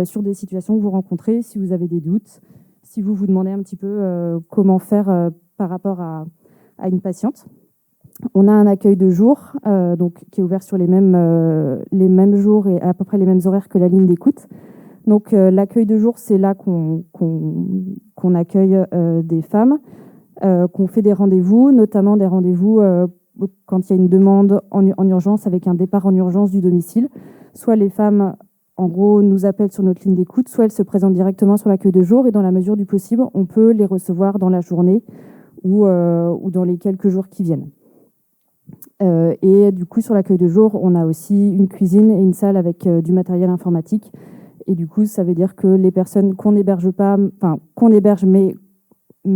sur des situations que vous rencontrez, si vous avez des doutes, si vous vous demandez un petit peu comment faire par rapport à une patiente. On a un accueil de jour donc, qui est ouvert sur les mêmes jours et à peu près les mêmes horaires que la ligne d'écoute. Donc l'accueil de jour, c'est là qu'on accueille des femmes. Qu'on fait des rendez-vous, notamment des rendez-vous quand il y a une demande en urgence avec un départ en urgence du domicile. Soit les femmes, en gros, nous appellent sur notre ligne d'écoute, soit elles se présentent directement sur l'accueil de jour et dans la mesure du possible, on peut les recevoir dans la journée ou dans les quelques jours qui viennent. Et du coup, sur l'accueil de jour, on a aussi une cuisine et une salle avec du matériel informatique. Et du coup, ça veut dire que les personnes qu'on n'héberge pas, enfin, qu'on héberge, mais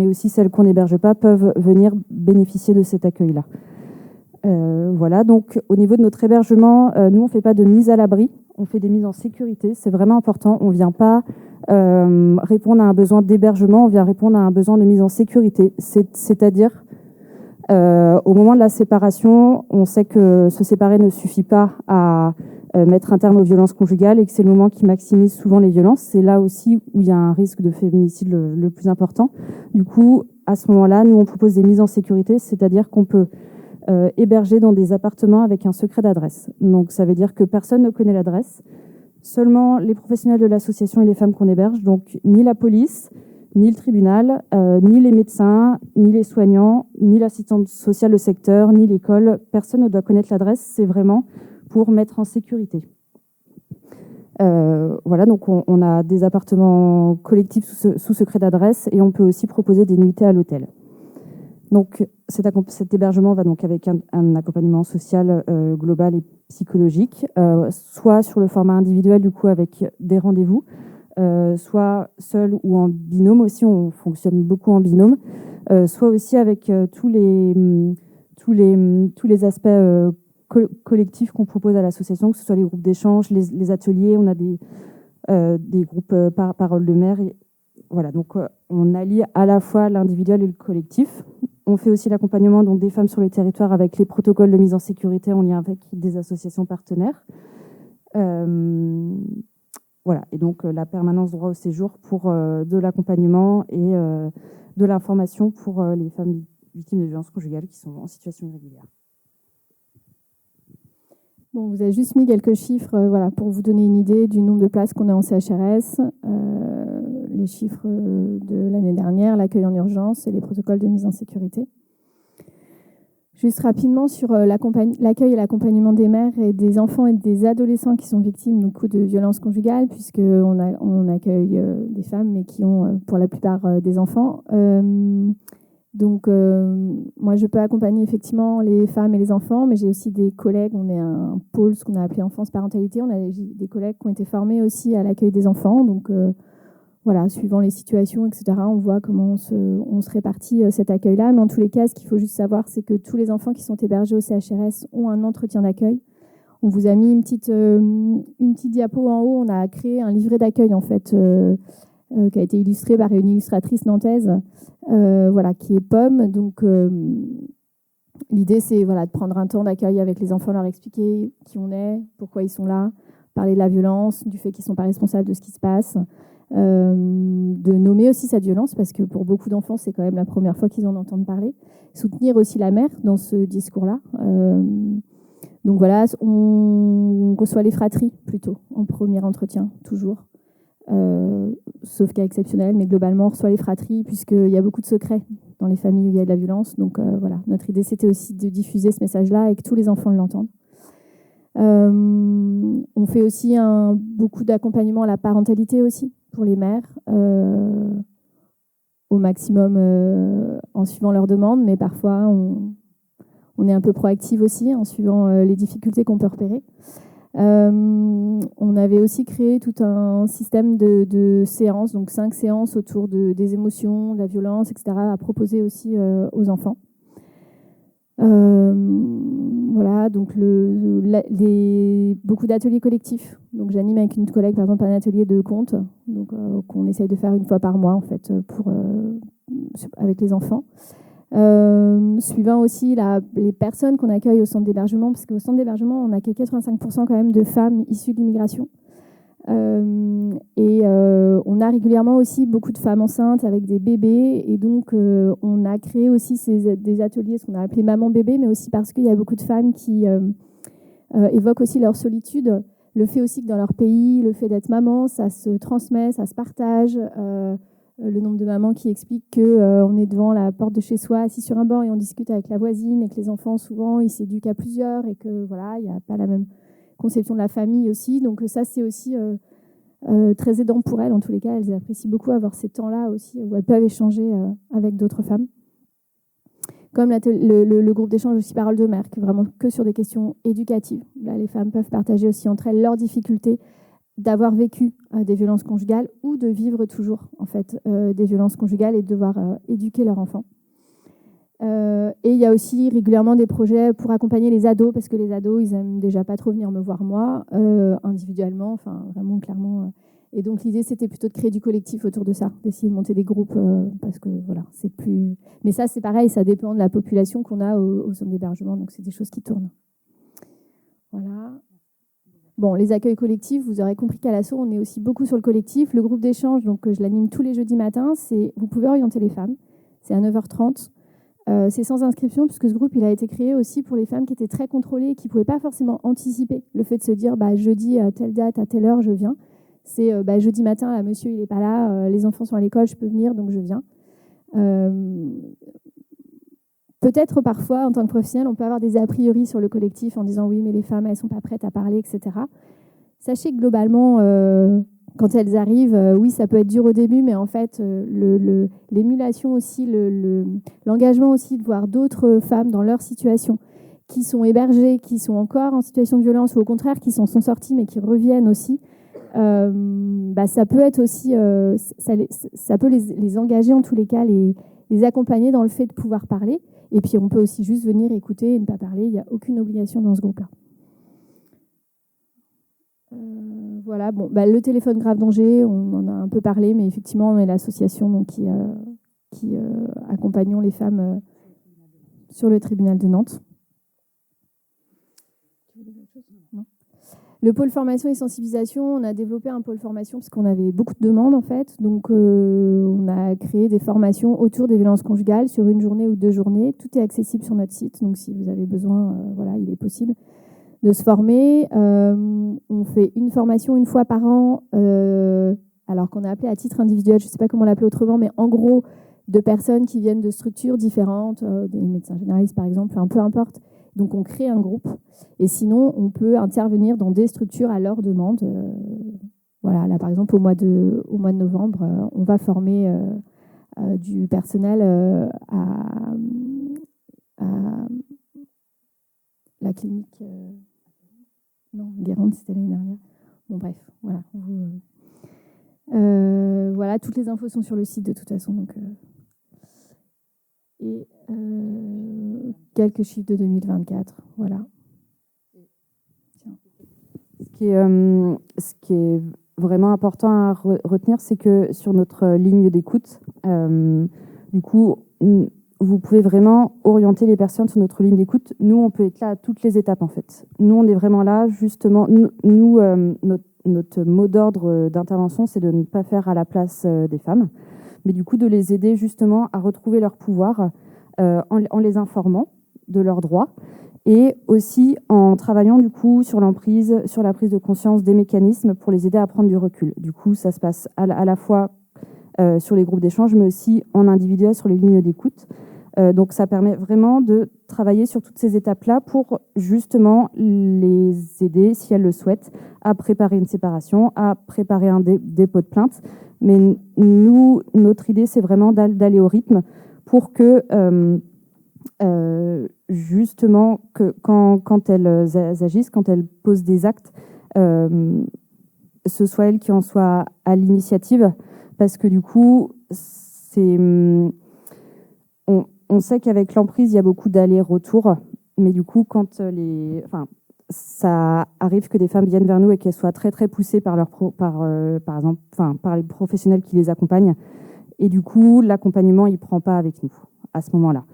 aussi celles qu'on n'héberge pas, peuvent venir bénéficier de cet accueil-là. Voilà, donc au niveau de notre hébergement, nous, on ne fait pas de mise à l'abri, on fait des mises en sécurité, c'est vraiment important. On ne vient pas répondre à un besoin d'hébergement, on vient répondre à un besoin de mise en sécurité. C'est-à-dire, au moment de la séparation, on sait que se séparer ne suffit pas à mettre un terme aux violences conjugales et que c'est le moment qui maximise souvent les violences. C'est là aussi où il y a un risque de féminicide le plus important. Du coup, à ce moment-là, nous, on propose des mises en sécurité, c'est-à-dire qu'on peut héberger dans des appartements avec un secret d'adresse. Donc, ça veut dire que personne ne connaît l'adresse, seulement les professionnels de l'association et les femmes qu'on héberge, donc ni la police, ni le tribunal, ni les médecins, ni les soignants, ni l'assistante sociale de secteur, ni l'école. Personne ne doit connaître l'adresse, c'est vraiment pour mettre en sécurité. Voilà, donc on a des appartements collectifs sous secret d'adresse et on peut aussi proposer des nuitées à l'hôtel. Donc cet hébergement va donc avec un accompagnement social global et psychologique, soit sur le format individuel du coup avec des rendez-vous, soit seul ou en binôme aussi, on fonctionne beaucoup en binôme, soit aussi avec tous les aspects collectifs qu'on propose à l'association, que ce soit les groupes d'échange, les ateliers, on a des groupes par parole de maire. Et voilà, donc on allie à la fois l'individuel et le collectif. On fait aussi l'accompagnement donc, des femmes sur les territoires avec les protocoles de mise en sécurité en lien avec des associations partenaires. Voilà, et donc la permanence droit au séjour pour de l'accompagnement et de l'information pour les femmes victimes de violences conjugales qui sont en situation irrégulière. Bon, vous avez juste mis quelques chiffres voilà, pour vous donner une idée du nombre de places qu'on a en CHRS, les chiffres de l'année dernière, l'accueil en urgence et les protocoles de mise en sécurité. Juste rapidement sur l'accueil et l'accompagnement des mères et des enfants et des adolescents qui sont victimes de violences conjugales, puisqu'on accueille des femmes, mais qui ont pour la plupart des enfants. Donc, moi, je peux accompagner effectivement les femmes et les enfants, mais j'ai aussi des collègues. On est un pôle, ce qu'on a appelé enfance parentalité. On a des collègues qui ont été formés aussi à l'accueil des enfants. Donc, voilà, suivant les situations, etc., on voit comment on se répartit cet accueil-là. Mais en tous les cas, ce qu'il faut juste savoir, c'est que tous les enfants qui sont hébergés au CHRS ont un entretien d'accueil. On vous a mis une petite diapo en haut. On a créé un livret d'accueil, en fait, qui a été illustré par une illustratrice nantaise, voilà, qui est Pomme. Donc, l'idée, c'est voilà, de prendre un temps d'accueil avec les enfants, leur expliquer qui on est, pourquoi ils sont là, parler de la violence, du fait qu'ils ne sont pas responsables de ce qui se passe, de nommer aussi cette violence, parce que pour beaucoup d'enfants, c'est quand même la première fois qu'ils en entendent parler. Soutenir aussi la mère dans ce discours-là. Donc voilà, on reçoit les fratries plutôt en premier entretien, toujours. Sauf cas exceptionnel, mais globalement, on reçoit les fratries, puisqu'il y a beaucoup de secrets dans les familles où il y a de la violence. Donc voilà, notre idée, c'était aussi de diffuser ce message-là et que tous les enfants l'entendent. On fait aussi beaucoup d'accompagnement à la parentalité aussi, pour les mères, au maximum en suivant leurs demandes, mais parfois, on est un peu proactive aussi en suivant les difficultés qu'on peut repérer. On avait aussi créé tout un système de séances, donc 5 séances autour des émotions, de la violence, etc., à proposer aussi aux enfants. Voilà, donc beaucoup d'ateliers collectifs. Donc j'anime avec une collègue, par exemple, un atelier de contes, donc qu'on essaye de faire une fois par mois, en fait, avec les enfants. Suivant aussi les personnes qu'on accueille au centre d'hébergement, parce qu'au centre d'hébergement, on accueille 85% quand même de femmes issues de l'immigration. Et on a régulièrement aussi beaucoup de femmes enceintes avec des bébés. Et donc, on a créé aussi des ateliers, ce qu'on a appelé maman-bébé, mais aussi parce qu'il y a beaucoup de femmes qui évoquent aussi leur solitude. Le fait aussi que dans leur pays, le fait d'être maman, ça se transmet, ça se partage. Le nombre de mamans qui expliquent qu'on est devant la porte de chez soi, assis sur un banc et on discute avec la voisine et que les enfants, souvent, ils s'éduquent à plusieurs et que voilà, il n'y a pas la même conception de la famille aussi. Donc ça, c'est aussi très aidant pour elles. En tous les cas, elles apprécient beaucoup avoir ces temps-là aussi où elles peuvent échanger avec d'autres femmes. Comme le groupe d'échange aussi Parole de Mère, qui est vraiment que sur des questions éducatives. Là, les femmes peuvent partager aussi entre elles leurs difficultés d'avoir vécu des violences conjugales ou de vivre toujours en fait des violences conjugales et de devoir éduquer leurs enfants. Et il y a aussi régulièrement des projets pour accompagner les ados, parce que les ados, ils aiment déjà pas trop venir me voir moi, individuellement, enfin vraiment clairement, Et donc l'idée, c'était plutôt de créer du collectif autour de ça, d'essayer de monter des groupes, parce que voilà, c'est plus... Mais ça, c'est pareil, ça dépend de la population qu'on a au centre d'hébergement, donc c'est des choses qui tournent. Voilà. Bon, les accueils collectifs, vous aurez compris qu'à l'ASSO, on est aussi beaucoup sur le collectif. Le groupe d'échange, donc je l'anime tous les jeudis matins, vous pouvez orienter les femmes, c'est à 9h30. C'est sans inscription, puisque ce groupe il a été créé aussi pour les femmes qui étaient très contrôlées et qui ne pouvaient pas forcément anticiper le fait de se dire jeudi à telle date, à telle heure, je viens. C'est jeudi matin, là, monsieur il n'est pas là, les enfants sont à l'école, je peux venir, donc je viens. Peut-être parfois, en tant que professionnel, on peut avoir des a priori sur le collectif en disant oui, mais les femmes, elles ne sont pas prêtes à parler, etc. Sachez que globalement, quand elles arrivent, oui, ça peut être dur au début, mais en fait, l'émulation aussi, l'engagement aussi de voir d'autres femmes dans leur situation, qui sont hébergées, qui sont encore en situation de violence, ou au contraire, qui s'en sont sorties, mais qui reviennent aussi, ça peut être aussi, ça peut les engager en tous les cas, les accompagner dans le fait de pouvoir parler. Et puis, on peut aussi juste venir écouter et ne pas parler. Il n'y a aucune obligation dans ce groupe-là. Voilà, bon, le téléphone grave danger, on en a un peu parlé, mais effectivement, on est l'association donc, qui accompagnons les femmes sur le tribunal de Nantes. Non. Le pôle formation et sensibilisation, on a développé un pôle formation parce qu'on avait beaucoup de demandes en fait. Donc, on a créé des formations autour des violences conjugales sur 1 journée ou 2 journées. Tout est accessible sur notre site, donc si vous avez besoin, voilà, il est possible de se former. On fait une formation 1 fois par an, alors qu'on a appelé à titre individuel, je ne sais pas comment l'appeler autrement, mais en gros, de personnes qui viennent de structures différentes, des médecins généralistes par exemple, peu importe. Donc on crée un groupe et sinon on peut intervenir dans des structures à leur demande. Voilà, là par exemple au mois de novembre, on va former du personnel à la clinique. Non, Guérande, c'était l'année dernière. Bon, bref, voilà. Voilà, toutes les infos sont sur le site de toute façon. Donc, et quelques chiffres de 2024, voilà. Ce qui est vraiment important à retenir, c'est que sur notre ligne d'écoute, du coup, vous pouvez vraiment orienter les personnes sur notre ligne d'écoute. Nous, on peut être là à toutes les étapes, en fait. Nous, on est vraiment là, justement. Notre mot d'ordre d'intervention, c'est de ne pas faire à la place des femmes, mais du coup, de les aider, justement, à retrouver leur pouvoir en les informant de leurs droits et aussi en travaillant, du coup, sur l'emprise, sur la prise de conscience des mécanismes pour les aider à prendre du recul. Du coup, ça se passe à la fois sur les groupes d'échange, mais aussi en individuel sur les lignes d'écoute. Donc, ça permet vraiment de travailler sur toutes ces étapes-là pour justement les aider, si elles le souhaitent, à préparer une séparation, à préparer un dépôt de plainte. Mais nous, notre idée, c'est vraiment d'aller au rythme pour que, justement, que quand elles agissent, quand elles posent des actes, ce soit elles qui en soient à l'initiative. Parce que du coup, on sait qu'avec l'emprise, il y a beaucoup d'allers-retours. Mais du coup, quand ça arrive que des femmes viennent vers nous et qu'elles soient très, très poussées par les professionnels qui les accompagnent. Et du coup, l'accompagnement, il ne prend pas avec nous à ce moment-là.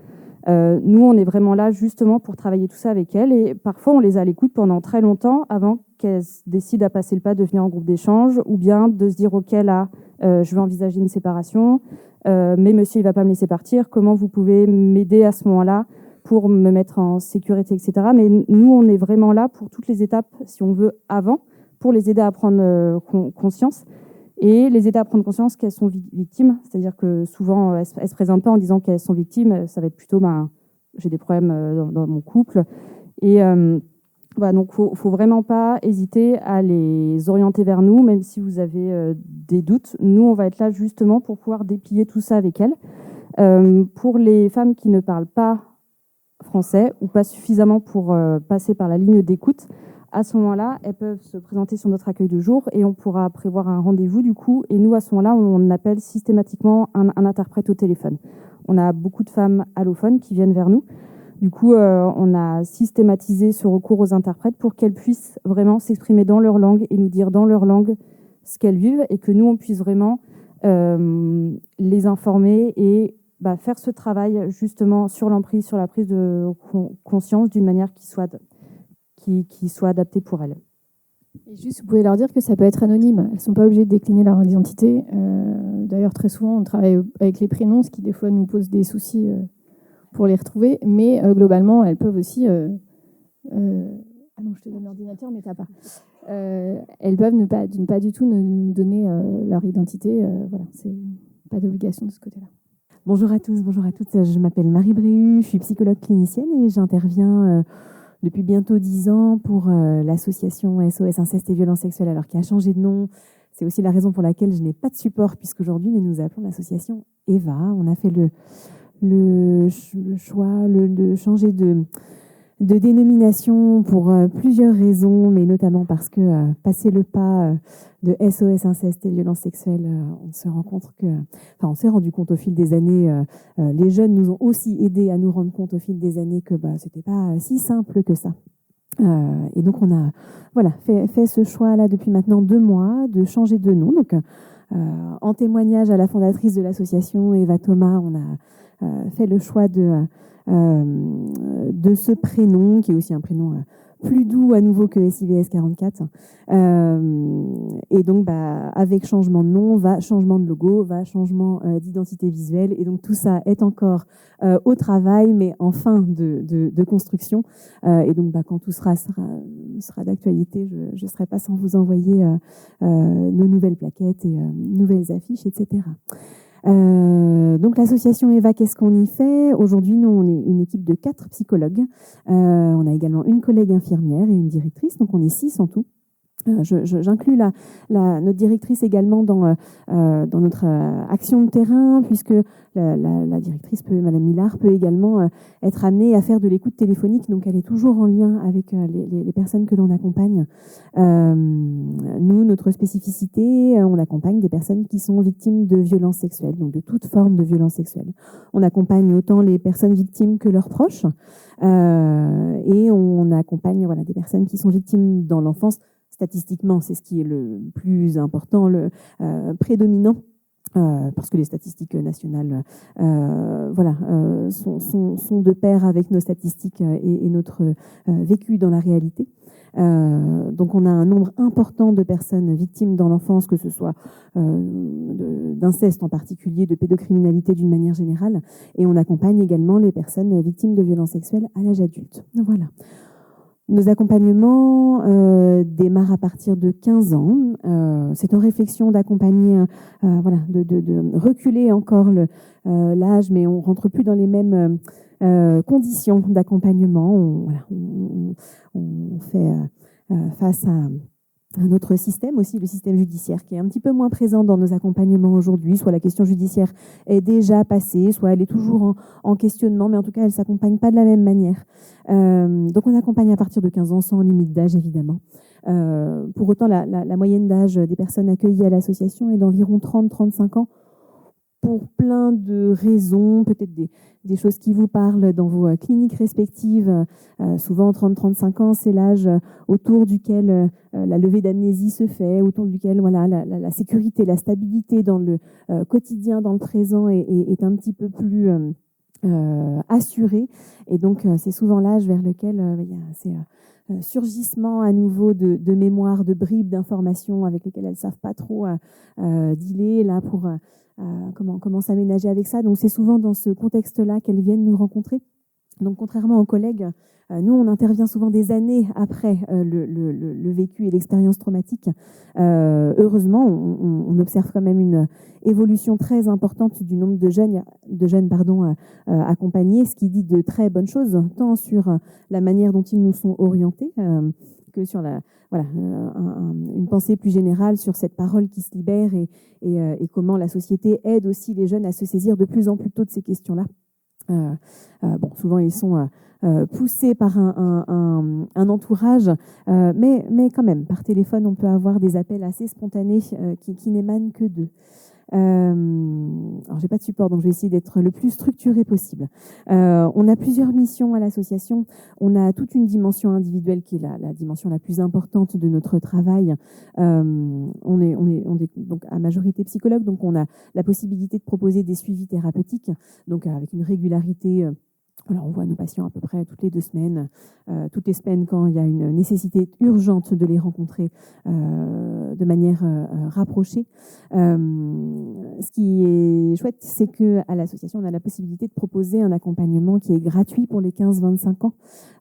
Nous, on est vraiment là justement pour travailler tout ça avec elles. Et parfois, on les a à l'écoute pendant très longtemps avant qu'elles décident à passer le pas de venir en groupe d'échange ou bien de se dire « Ok, là, je vais envisager une séparation, mais monsieur, il ne va pas me laisser partir. Comment vous pouvez m'aider à ce moment-là pour me mettre en sécurité, etc. » Mais nous, on est vraiment là pour toutes les étapes, si on veut, avant, pour les aider à prendre conscience. Et les aider à prendre conscience qu'elles sont victimes. C'est-à-dire que souvent, elles ne se présentent pas en disant qu'elles sont victimes. Ça va être plutôt, j'ai des problèmes dans mon couple. Et voilà, donc il ne faut vraiment pas hésiter à les orienter vers nous, même si vous avez des doutes. Nous, on va être là justement pour pouvoir déplier tout ça avec elles. Pour les femmes qui ne parlent pas français ou pas suffisamment pour passer par la ligne d'écoute, à ce moment-là, elles peuvent se présenter sur notre accueil de jour et on pourra prévoir un rendez-vous du coup. Et nous, à ce moment-là, on appelle systématiquement un interprète au téléphone. On a beaucoup de femmes allophones qui viennent vers nous. Du coup, on a systématisé ce recours aux interprètes pour qu'elles puissent vraiment s'exprimer dans leur langue et nous dire dans leur langue ce qu'elles vivent et que nous, on puisse vraiment les informer et faire ce travail justement sur l'emprise, sur la prise de conscience d'une manière qui soit adaptée pour elles. Et juste, vous pouvez leur dire que ça peut être anonyme. Elles ne sont pas obligées de décliner leur identité. D'ailleurs, très souvent, on travaille avec les prénoms, ce qui des fois nous pose des soucis pour les retrouver. Mais globalement, elles peuvent aussi... Ah non, je te donne l'ordinateur, mais t'as pas. Elles peuvent ne pas du tout nous donner leur identité. Voilà, c'est pas d'obligation de ce côté-là. Bonjour à tous, bonjour à toutes. Je m'appelle Marie Bréhu, je suis psychologue clinicienne et j'interviens depuis bientôt 10 ans pour l'association SOS Inceste et Violences Sexuelles, alors qui a changé de nom. C'est aussi la raison pour laquelle je n'ai pas de support, puisqu'aujourd'hui nous nous appelons l'association EVA. On a fait le choix de changer de dénomination pour plusieurs raisons, mais notamment parce que passer le pas de SOS Inceste et Violences Sexuelles, on s'est rendu compte au fil des années, les jeunes nous ont aussi aidés à nous rendre compte au fil des années que c'était pas si simple que ça. Et donc on a fait ce choix-là depuis maintenant 2 mois de changer de nom. Donc en témoignage à la fondatrice de l'association, Eva Thomas, on a fait le choix de ce prénom, qui est aussi un prénom plus doux à nouveau que SIVS 44. Et donc, avec changement de nom, va changement de logo, va changement d'identité visuelle. Et donc, tout ça est encore au travail, mais en fin de construction. Et donc, quand tout sera d'actualité, je ne serai pas sans vous envoyer nos nouvelles plaquettes et nouvelles affiches, etc. Donc l'association EVA, qu'est-ce qu'on y fait? Aujourd'hui, nous, on est une équipe de 4 psychologues. On a également une collègue infirmière et une directrice, donc on est 6 en tout. J'inclus notre directrice également dans notre action de terrain, puisque la directrice, Madame Millard, peut également être amenée à faire de l'écoute téléphonique, donc elle est toujours en lien avec les personnes que l'on accompagne. Nous, notre spécificité, on accompagne des personnes qui sont victimes de violences sexuelles, donc de toute forme de violence sexuelle. On accompagne autant les personnes victimes que leurs proches, et on accompagne des personnes qui sont victimes dans l'enfance. Statistiquement, c'est ce qui est le plus important, le prédominant, parce que les statistiques nationales sont de pair avec nos statistiques et notre vécu dans la réalité. Donc on a un nombre important de personnes victimes dans l'enfance, que ce soit d'inceste en particulier, de pédocriminalité d'une manière générale, et on accompagne également les personnes victimes de violences sexuelles à l'âge adulte. Voilà. Nos accompagnements démarrent à partir de 15 ans. C'est en réflexion d'accompagner, de reculer encore l'âge, mais on ne rentre plus dans les mêmes conditions d'accompagnement. On fait face à un autre système aussi, le système judiciaire, qui est un petit peu moins présent dans nos accompagnements aujourd'hui. Soit la question judiciaire est déjà passée, soit elle est toujours en questionnement, mais en tout cas, elle ne s'accompagne pas de la même manière. Donc, on accompagne à partir de 15 ans, sans limite d'âge, évidemment. Pour autant, la moyenne d'âge des personnes accueillies à l'association est d'environ 30-35 ans, pour plein de raisons, peut-être des choses qui vous parlent dans vos cliniques respectives. Souvent, 30-35 ans, c'est l'âge autour duquel la levée d'amnésie se fait, autour duquel la sécurité, la stabilité dans le quotidien, dans le présent est un petit peu plus assurée. Et donc, c'est souvent l'âge vers lequel il y a ces surgissement à nouveau de mémoire, de bribes d'informations avec lesquelles elles ne savent pas trop dealer là pour... comment s'aménager avec ça. Donc, c'est souvent dans ce contexte-là qu'elles viennent nous rencontrer. Donc, contrairement aux collègues, nous, on intervient souvent des années après le vécu et l'expérience traumatique. Heureusement, on observe quand même une évolution très importante du nombre de jeunes accompagnés, ce qui dit de très bonnes choses, tant sur la manière dont ils nous sont orientés, que sur une pensée plus générale sur cette parole qui se libère et comment la société aide aussi les jeunes à se saisir de plus en plus tôt de ces questions-là. Souvent, ils sont poussés par un entourage, mais quand même, par téléphone, on peut avoir des appels assez spontanés qui n'émanent que d'eux. Alors, j'ai pas de support, donc je vais essayer d'être le plus structuré possible. On a plusieurs missions à l'association. On a toute une dimension individuelle qui est la dimension la plus importante de notre travail. On est donc à majorité psychologue, donc on a la possibilité de proposer des suivis thérapeutiques, donc avec une régularité. Alors, on voit nos patients à peu près toutes les 2 semaines, toutes les semaines quand il y a une nécessité urgente de les rencontrer de manière rapprochée. Ce qui est chouette, c'est qu'à l'association, on a la possibilité de proposer un accompagnement qui est gratuit pour les 15-25 ans.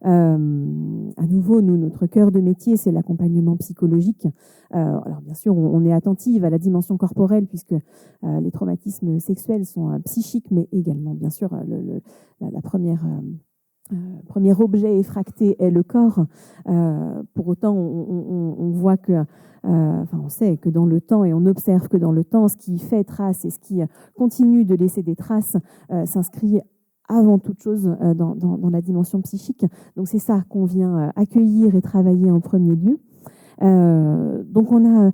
À nouveau, nous, notre cœur de métier, c'est l'accompagnement psychologique. Alors, bien sûr, on est attentive à la dimension corporelle, puisque les traumatismes sexuels sont psychiques, mais également, bien sûr, la premier objet effracté est le corps. Pour autant, on voit que, on sait que dans le temps, et on observe que dans le temps, ce qui fait trace et ce qui continue de laisser des traces s'inscrit avant toute chose dans la dimension psychique. Donc c'est ça qu'on vient accueillir et travailler en premier lieu. Donc on a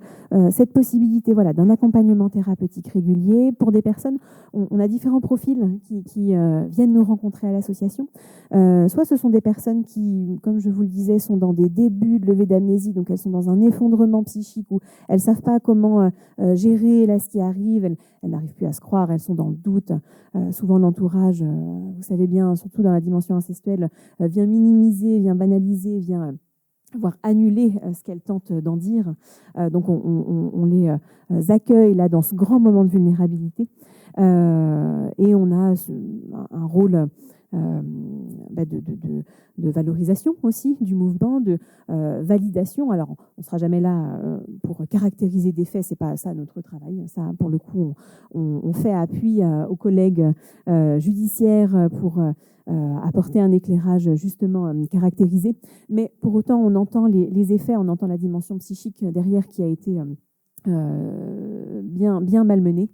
cette possibilité d'un accompagnement thérapeutique régulier pour des personnes. On a différents profils qui viennent nous rencontrer à l'association. Soit ce sont des personnes qui, comme je vous le disais, sont dans des débuts de levée d'amnésie, donc elles sont dans un effondrement psychique où elles ne savent pas comment gérer là, ce qui arrive, elles n'arrivent plus à se croire, elles sont dans le doute. Souvent l'entourage, vous savez bien, surtout dans la dimension incestuelle, vient minimiser, vient banaliser, vient voire annuler ce qu'elles tentent d'en dire. Donc on les accueille là dans ce grand moment de vulnérabilité et on a un rôle de valorisation aussi du mouvement, de validation. Alors on ne sera jamais là pour caractériser des faits, c'est pas ça notre travail. Ça, pour le coup, on fait appui aux collègues judiciaires pour apporter un éclairage justement caractérisé. Mais pour autant, on entend les effets, on entend la dimension psychique derrière qui a été bien malmenée.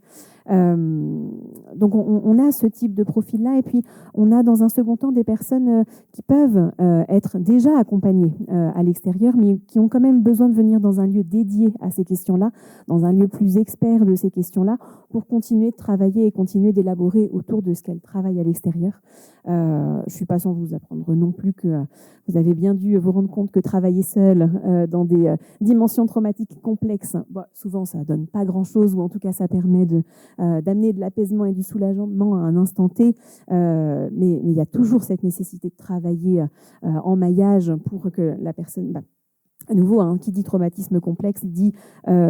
Donc on a ce type de profil-là, et puis on a dans un second temps des personnes qui peuvent être déjà accompagnées à l'extérieur, mais qui ont quand même besoin de venir dans un lieu dédié à ces questions-là, dans un lieu plus expert de ces questions-là, pour continuer de travailler et continuer d'élaborer autour de ce qu'elles travaillent à l'extérieur. Je ne suis pas sans vous apprendre non plus que vous avez bien dû vous rendre compte que travailler seul dans des dimensions traumatiques complexes, souvent ça ne donne pas grand-chose, ou en tout cas ça permet d'amener de l'apaisement et du soulagement à un instant T, mais il y a toujours cette nécessité de travailler en maillage pour que la personne... À nouveau, qui dit traumatisme complexe dit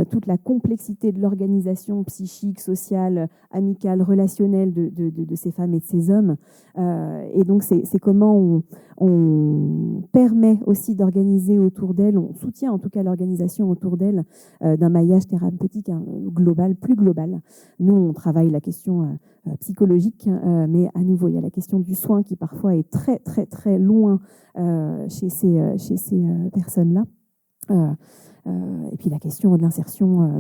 toute la complexité de l'organisation psychique, sociale, amicale, relationnelle de ces femmes et de ces hommes. Et donc, c'est comment on permet aussi d'organiser autour d'elles, on soutient en tout cas l'organisation autour d'elles d'un maillage thérapeutique global, plus global. Nous, on travaille la question psychologique, mais à nouveau, il y a la question du soin qui parfois est très, très, très loin chez ces personnes-là. Et puis la question de l'insertion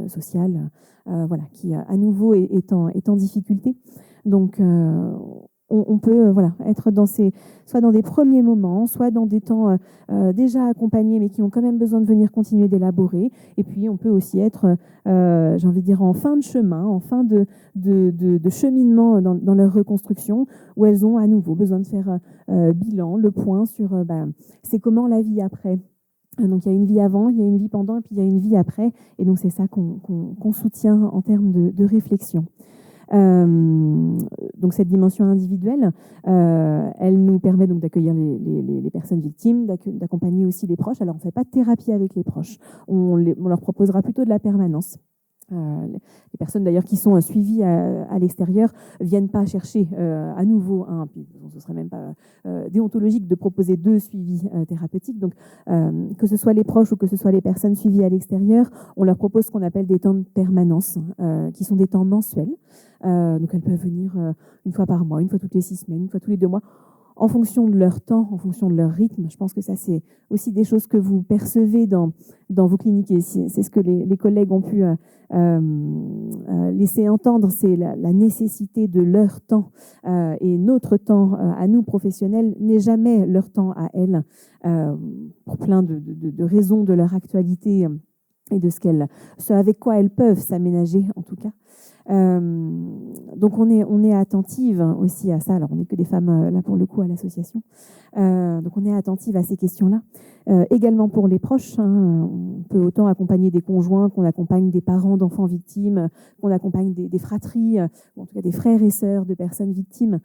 sociale, qui à nouveau est en difficulté. Donc on peut être soit dans des premiers moments, soit dans des temps déjà accompagnés, mais qui ont quand même besoin de venir continuer d'élaborer. Et puis on peut aussi être, j'ai envie de dire, en fin de chemin, en fin de cheminement dans leur reconstruction, où elles ont à nouveau besoin de faire bilan, le point sur c'est comment la vie après. Donc il y a une vie avant, il y a une vie pendant, et puis il y a une vie après. Et donc c'est ça qu'on soutient en termes de réflexion. Donc cette dimension individuelle, elle nous permet donc d'accueillir les personnes victimes, d'accompagner aussi les proches. Alors on ne fait pas de thérapie avec les proches, on leur proposera plutôt de la permanence. Les personnes d'ailleurs qui sont suivies à l'extérieur viennent pas chercher à nouveau puis ce serait même pas déontologique de proposer 2 suivis thérapeutiques. Donc que ce soit les proches ou que ce soit les personnes suivies à l'extérieur, on leur propose ce qu'on appelle des temps de permanence, qui sont des temps mensuels. Donc elles peuvent venir une fois par mois, une fois toutes les 6 semaines, une fois tous les 2 mois, en fonction de leur temps, en fonction de leur rythme. Je pense que ça, c'est aussi des choses que vous percevez dans vos cliniques, et c'est ce que les collègues ont pu laisser entendre, c'est la nécessité de leur temps, et notre temps à nous, professionnels, n'est jamais leur temps à elles, pour plein de raisons de leur actualité et de ce avec quoi elles peuvent s'aménager en tout cas. Donc on est attentive aussi à ça. Alors on n'est que des femmes là pour le coup à l'association. Donc on est attentive à ces questions-là. Également pour les proches, on peut autant accompagner des conjoints qu'on accompagne des parents d'enfants victimes, qu'on accompagne des fratries, ou en tout cas des frères et sœurs de personnes victimes.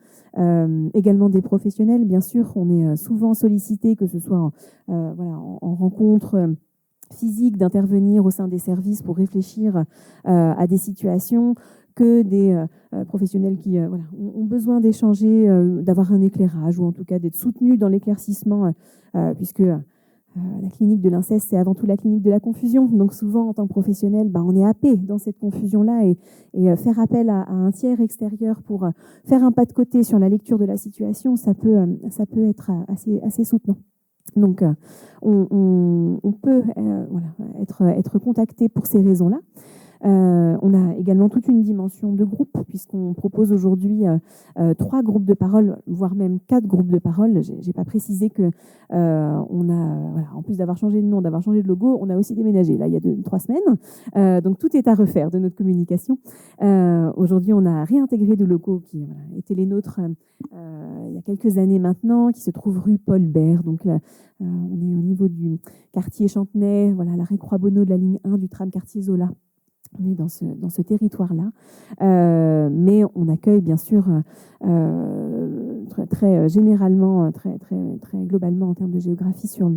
Également des professionnels, bien sûr. On est souvent sollicité, que ce soit en rencontre physique, d'intervenir au sein des services pour réfléchir à des situations, que des professionnels qui ont besoin d'échanger, d'avoir un éclairage ou en tout cas d'être soutenus dans l'éclaircissement, puisque la clinique de l'inceste, c'est avant tout la clinique de la confusion. Donc souvent, en tant que professionnel, on est happé dans cette confusion-là et faire appel à un tiers extérieur pour faire un pas de côté sur la lecture de la situation, ça peut être assez soutenant. Donc, on peut être contacté pour ces raisons-là. On a également toute une dimension de groupe, puisqu'on propose aujourd'hui 3 groupes de parole, voire même 4 groupes de parole. J'ai pas précisé que on a, en plus d'avoir changé de nom, d'avoir changé de logo, on a aussi déménagé là il y a 3 semaines. Donc tout est à refaire de notre communication. Aujourd'hui, on a réintégré de locaux qui étaient les nôtres il y a quelques années maintenant, qui se trouvent rue Paul Bert. Donc là, on est au niveau du quartier Chantenay, l'arrêt Croix-Bonneau de la ligne 1 du tram quartier Zola. On est dans ce territoire-là, mais on accueille bien sûr très généralement, très globalement en termes de géographie sur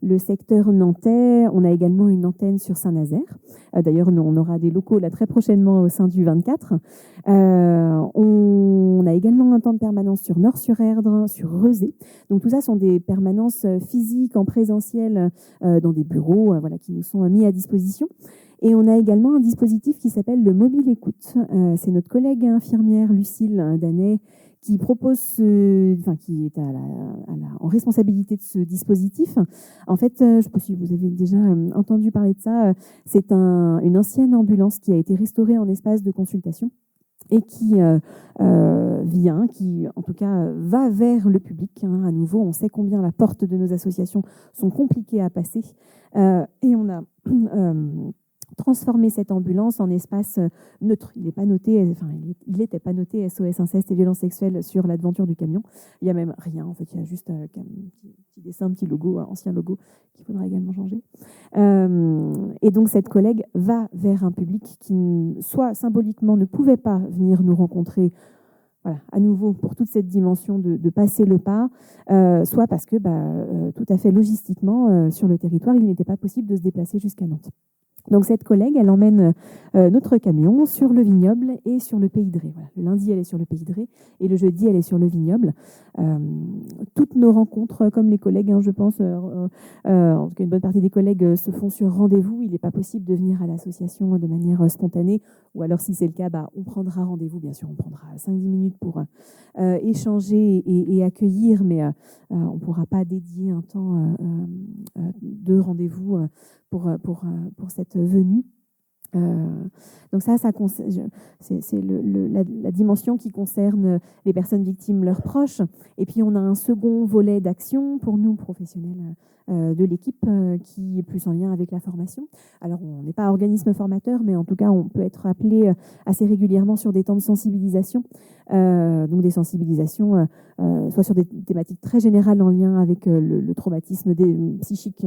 le secteur nantais. On a également une antenne sur Saint-Nazaire. D'ailleurs, on aura des locaux là très prochainement au sein du 24. On a également un temps de permanence sur Nord-sur-Erdre, sur Rezé. Donc tout ça sont des permanences physiques en présentiel dans des bureaux qui nous sont mis à disposition. Et on a également un dispositif qui s'appelle le mobile écoute. C'est notre collègue infirmière Lucille Danet qui propose, qui est en responsabilité de ce dispositif. En fait, je ne sais pas si vous avez déjà entendu parler de ça, c'est une ancienne ambulance qui a été restaurée en espace de consultation et qui qui en tout cas va vers le public. À nouveau, on sait combien la porte de nos associations sont compliquées à passer. Et on a transformer cette ambulance en espace neutre. Il n'est pas noté, il n'était pas noté SOS inceste et violences sexuelles sur l'aventure du camion. Il n'y a même rien, en fait, il y a juste un petit dessin, un petit logo, un ancien logo qu'il faudra également changer. Et donc cette collègue va vers un public qui, soit symboliquement, ne pouvait pas venir nous rencontrer. Voilà, à nouveau, pour toute cette dimension de passer le pas, soit parce que tout à fait logistiquement, sur le territoire, il n'était pas possible de se déplacer jusqu'à Nantes. Donc cette collègue, elle emmène notre camion sur le vignoble et sur le Pays Dré. Voilà. Le lundi, elle est sur le Pays Dré et le jeudi, elle est sur le vignoble. Toutes nos rencontres, comme les collègues, je pense, en tout cas une bonne partie des collègues se font sur rendez-vous. Il n'est pas possible de venir à l'association de manière spontanée. Ou alors, si c'est le cas, on prendra rendez-vous. Bien sûr, on prendra 5-10 minutes pour échanger et accueillir, mais on ne pourra pas dédier un temps de rendez-vous pour cette venue. Donc ça c'est la dimension qui concerne les personnes victimes, leurs proches. Et puis on a un second volet d'action pour nous, professionnels de l'équipe, qui est plus en lien avec la formation. Alors on n'est pas organisme formateur, mais en tout cas on peut être appelé assez régulièrement sur des temps de sensibilisation. Donc des sensibilisations soit sur des thématiques très générales en lien avec le traumatisme psychique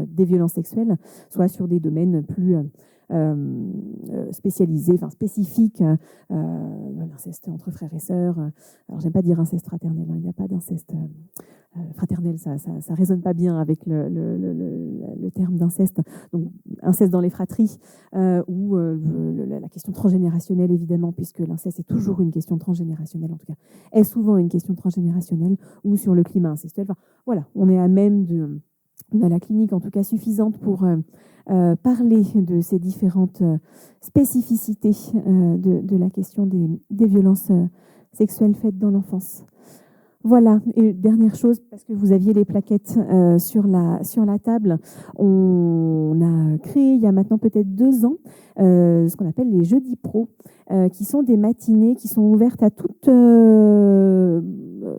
des violences sexuelles, soit sur des domaines plus spécialisés, spécifiques, l'inceste entre frères et sœurs. Alors j'aime pas dire inceste fraternel, il n'y a pas d'inceste fraternel, ça résonne pas bien avec le terme d'inceste. Donc inceste dans les fratries, ou la question transgénérationnelle évidemment, puisque l'inceste est toujours une question transgénérationnelle, en tout cas est souvent une question transgénérationnelle, ou sur le climat incestuel. Voilà, on est à même on a la clinique en tout cas suffisante pour parler de ces différentes spécificités de la question des violences sexuelles faites dans l'enfance. Voilà, et dernière chose, parce que vous aviez les plaquettes sur la table, on a créé il y a maintenant peut-être 2 ans ce qu'on appelle les jeudis pro, qui sont des matinées qui sont ouvertes à toute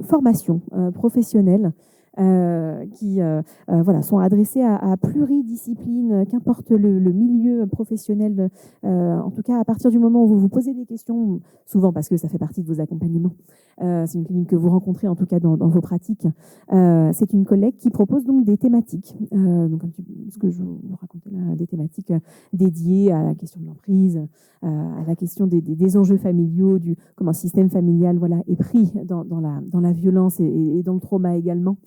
formation professionnelle, qui voilà, sont adressés à pluridisciplines, qu'importe le milieu professionnel. En tout cas, à partir du moment où vous vous posez des questions, souvent parce que ça fait partie de vos accompagnements, c'est une clinique que vous rencontrez en tout cas dans vos pratiques, c'est une collègue qui propose donc des thématiques, donc un petit peu ce que je vous racontais là, des thématiques dédiées à la question de l'emprise, à la question des enjeux familiaux, comment un système familial voilà, est pris dans la violence et dans le trauma également.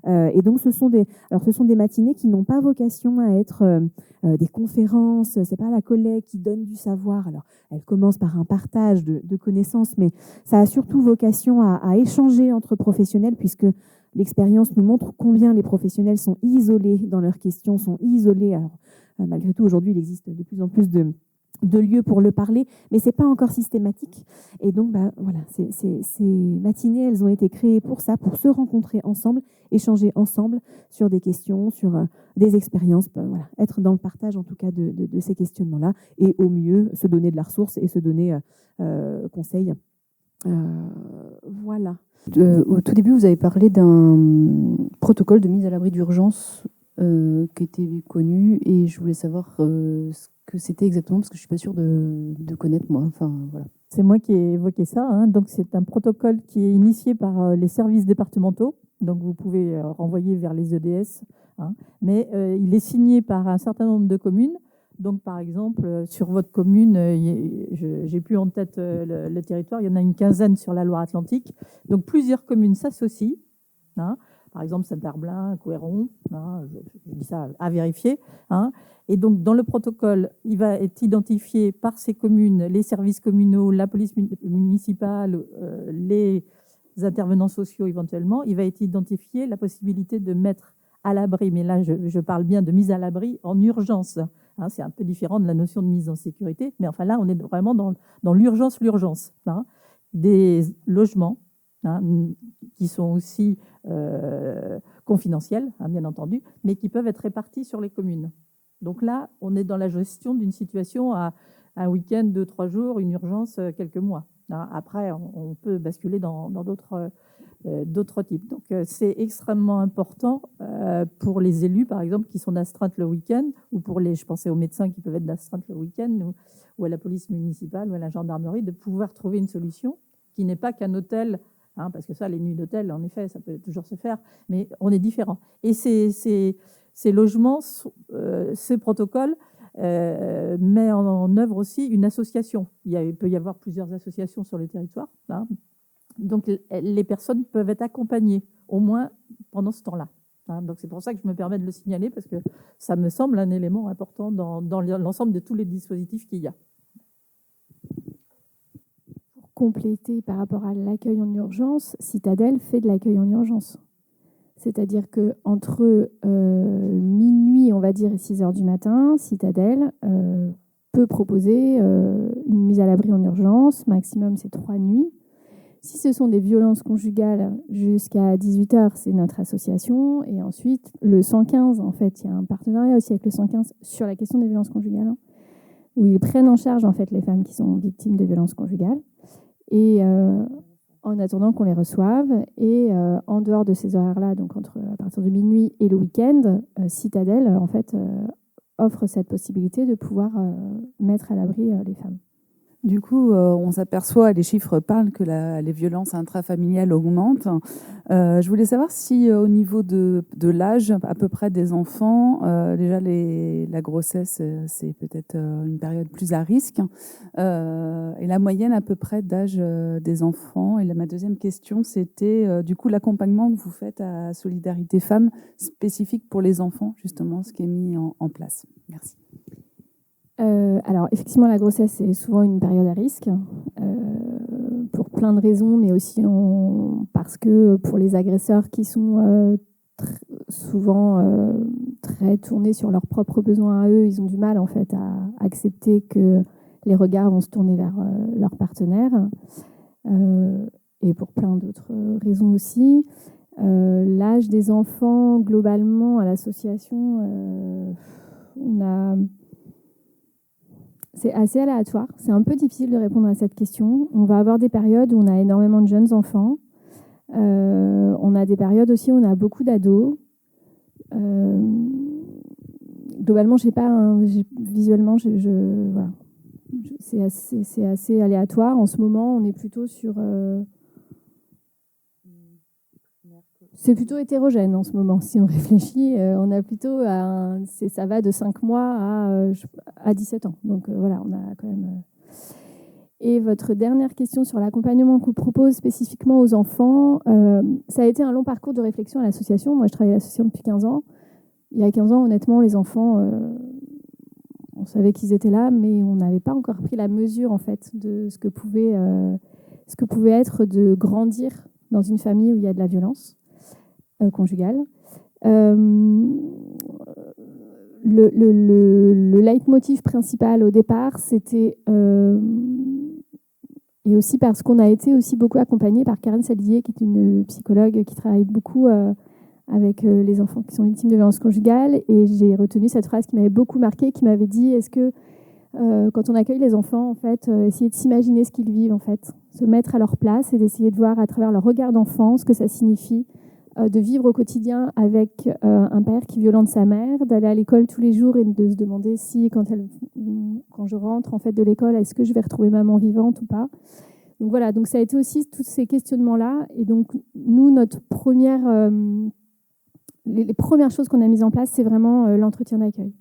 Et donc, ce sont des matinées qui n'ont pas vocation à être des conférences. C'est pas la collègue qui donne du savoir. Alors, elle commence par un partage de connaissances, mais ça a surtout vocation à échanger entre professionnels, puisque l'expérience nous montre combien les professionnels sont isolés dans leurs questions, sont isolés. Alors, malgré tout, aujourd'hui, il existe de plus en plus de lieux pour le parler, mais ce n'est pas encore systématique. Et donc, voilà, ces matinées, elles ont été créées pour ça, pour se rencontrer ensemble, échanger ensemble sur des questions, sur des expériences, voilà, être dans le partage en tout cas de ces questionnements-là, et au mieux se donner de la ressource et se donner conseil. Voilà. Au tout début, vous avez parlé d'un protocole de mise à l'abri d'urgence qui était connu, et je voulais savoir ce que c'était exactement, parce que je ne suis pas sûre de connaître, moi. Enfin, voilà. C'est moi qui ai évoqué ça. Hein. Donc, c'est un protocole qui est initié par les services départementaux. Donc, vous pouvez renvoyer vers les EDS. Hein. Mais il est signé par un certain nombre de communes. Donc, par exemple, sur votre commune, j'ai plus en tête le territoire, il y en a une quinzaine sur la Loire-Atlantique. Donc, plusieurs communes s'associent. Hein. Par exemple, Saint-Herblain, Couëron, hein, je dis ça à vérifier. Hein. Et donc, dans le protocole, il va être identifié par ces communes, les services communaux, la police municipale, les intervenants sociaux éventuellement. Il va être identifié la possibilité de mettre à l'abri, mais là, je parle bien de mise à l'abri en urgence. Hein, c'est un peu différent de la notion de mise en sécurité, mais enfin là, on est vraiment dans l'urgence. Hein, des logements hein, qui sont aussi confidentiels, hein, bien entendu, mais qui peuvent être répartis sur les communes. Donc là, on est dans la gestion d'une situation à un week-end, 2-3 jours, une urgence, quelques mois. Hein, après, on peut basculer dans d'autres types. Donc, c'est extrêmement important pour les élus, par exemple, qui sont d'astreintes le week-end, ou pour je pensais aux médecins qui peuvent être d'astreintes le week-end, ou à la police municipale, ou à la gendarmerie, de pouvoir trouver une solution qui n'est pas qu'un hôtel, hein, parce que ça, les nuits d'hôtel, en effet, ça peut toujours se faire, mais on est différent. Et ces logements, ces protocoles, met en œuvre aussi une association. Il peut y avoir plusieurs associations sur le territoire. Hein. Donc, les personnes peuvent être accompagnées, au moins pendant ce temps-là. Hein. Donc, c'est pour ça que je me permets de le signaler, parce que ça me semble un élément important dans l'ensemble de tous les dispositifs qu'il y a. Pour compléter par rapport à l'accueil en urgence, Citadelle fait de l'accueil en urgence. C'est-à-dire qu'entre minuit, on va dire, et 6 heures du matin, Citadelle peut proposer une mise à l'abri en urgence. Maximum, c'est 3 nuits. Si ce sont des violences conjugales, jusqu'à 18 heures, c'est notre association. Et ensuite, le 115, en fait, il y a un partenariat aussi avec le 115 sur la question des violences conjugales, hein, où ils prennent en charge, en fait, les femmes qui sont victimes de violences conjugales. Et en attendant qu'on les reçoive. Et en dehors de ces horaires-là, donc à partir de minuit et le week-end, Citadelle, en fait, offre cette possibilité de pouvoir mettre à l'abri les femmes. Du coup, on s'aperçoit, les chiffres parlent que les violences intrafamiliales augmentent. Je voulais savoir si au niveau de l'âge à peu près des enfants, déjà la grossesse, c'est peut-être une période plus à risque. Et la moyenne à peu près d'âge des enfants. Et ma deuxième question, c'était du coup l'accompagnement que vous faites à Solidarité Femmes spécifique pour les enfants, justement, ce qui est mis en place. Merci. Alors, effectivement, la grossesse est souvent une période à risque pour plein de raisons, mais aussi parce que pour les agresseurs qui sont souvent très tournés sur leurs propres besoins à eux, ils ont du mal en fait à accepter que les regards vont se tourner vers leur partenaire, et pour plein d'autres raisons aussi. L'âge des enfants, globalement, à l'association, c'est assez aléatoire. C'est un peu difficile de répondre à cette question. On va avoir des périodes où on a énormément de jeunes enfants. On a des périodes aussi où on a beaucoup d'ados. Globalement, visuellement, voilà. C'est assez aléatoire. En ce moment, on est plutôt sur... c'est plutôt hétérogène en ce moment. Si on réfléchit, on a plutôt... ça va de 5 mois à 17 ans. Donc voilà, on a quand même... Et votre dernière question sur l'accompagnement qu'on propose spécifiquement aux enfants, ça a été un long parcours de réflexion à l'association. Moi, je travaille à l'association depuis 15 ans. Il y a 15 ans, honnêtement, les enfants, on savait qu'ils étaient là, mais on n'avait pas encore pris la mesure, en fait, de ce que pouvait être de grandir dans une famille où il y a de la violence conjugale. Le leitmotiv principal au départ, c'était... et aussi parce qu'on a été aussi beaucoup accompagnés par Karen Saldier, qui est une psychologue qui travaille beaucoup avec les enfants qui sont victimes de violences conjugales. Et j'ai retenu cette phrase qui m'avait beaucoup marquée, qui m'avait dit, est-ce que quand on accueille les enfants, en fait, essayer de s'imaginer ce qu'ils vivent, en fait, se mettre à leur place et d'essayer de voir à travers leur regard d'enfant ce que ça signifie de vivre au quotidien avec un père qui violente sa mère, d'aller à l'école tous les jours et de se demander si, quand je rentre en fait de l'école, est-ce que je vais retrouver maman vivante ou pas. Donc voilà, donc ça a été aussi tous ces questionnements-là. Et donc nous, les premières choses qu'on a mises en place, c'est vraiment l'entretien d'accueil,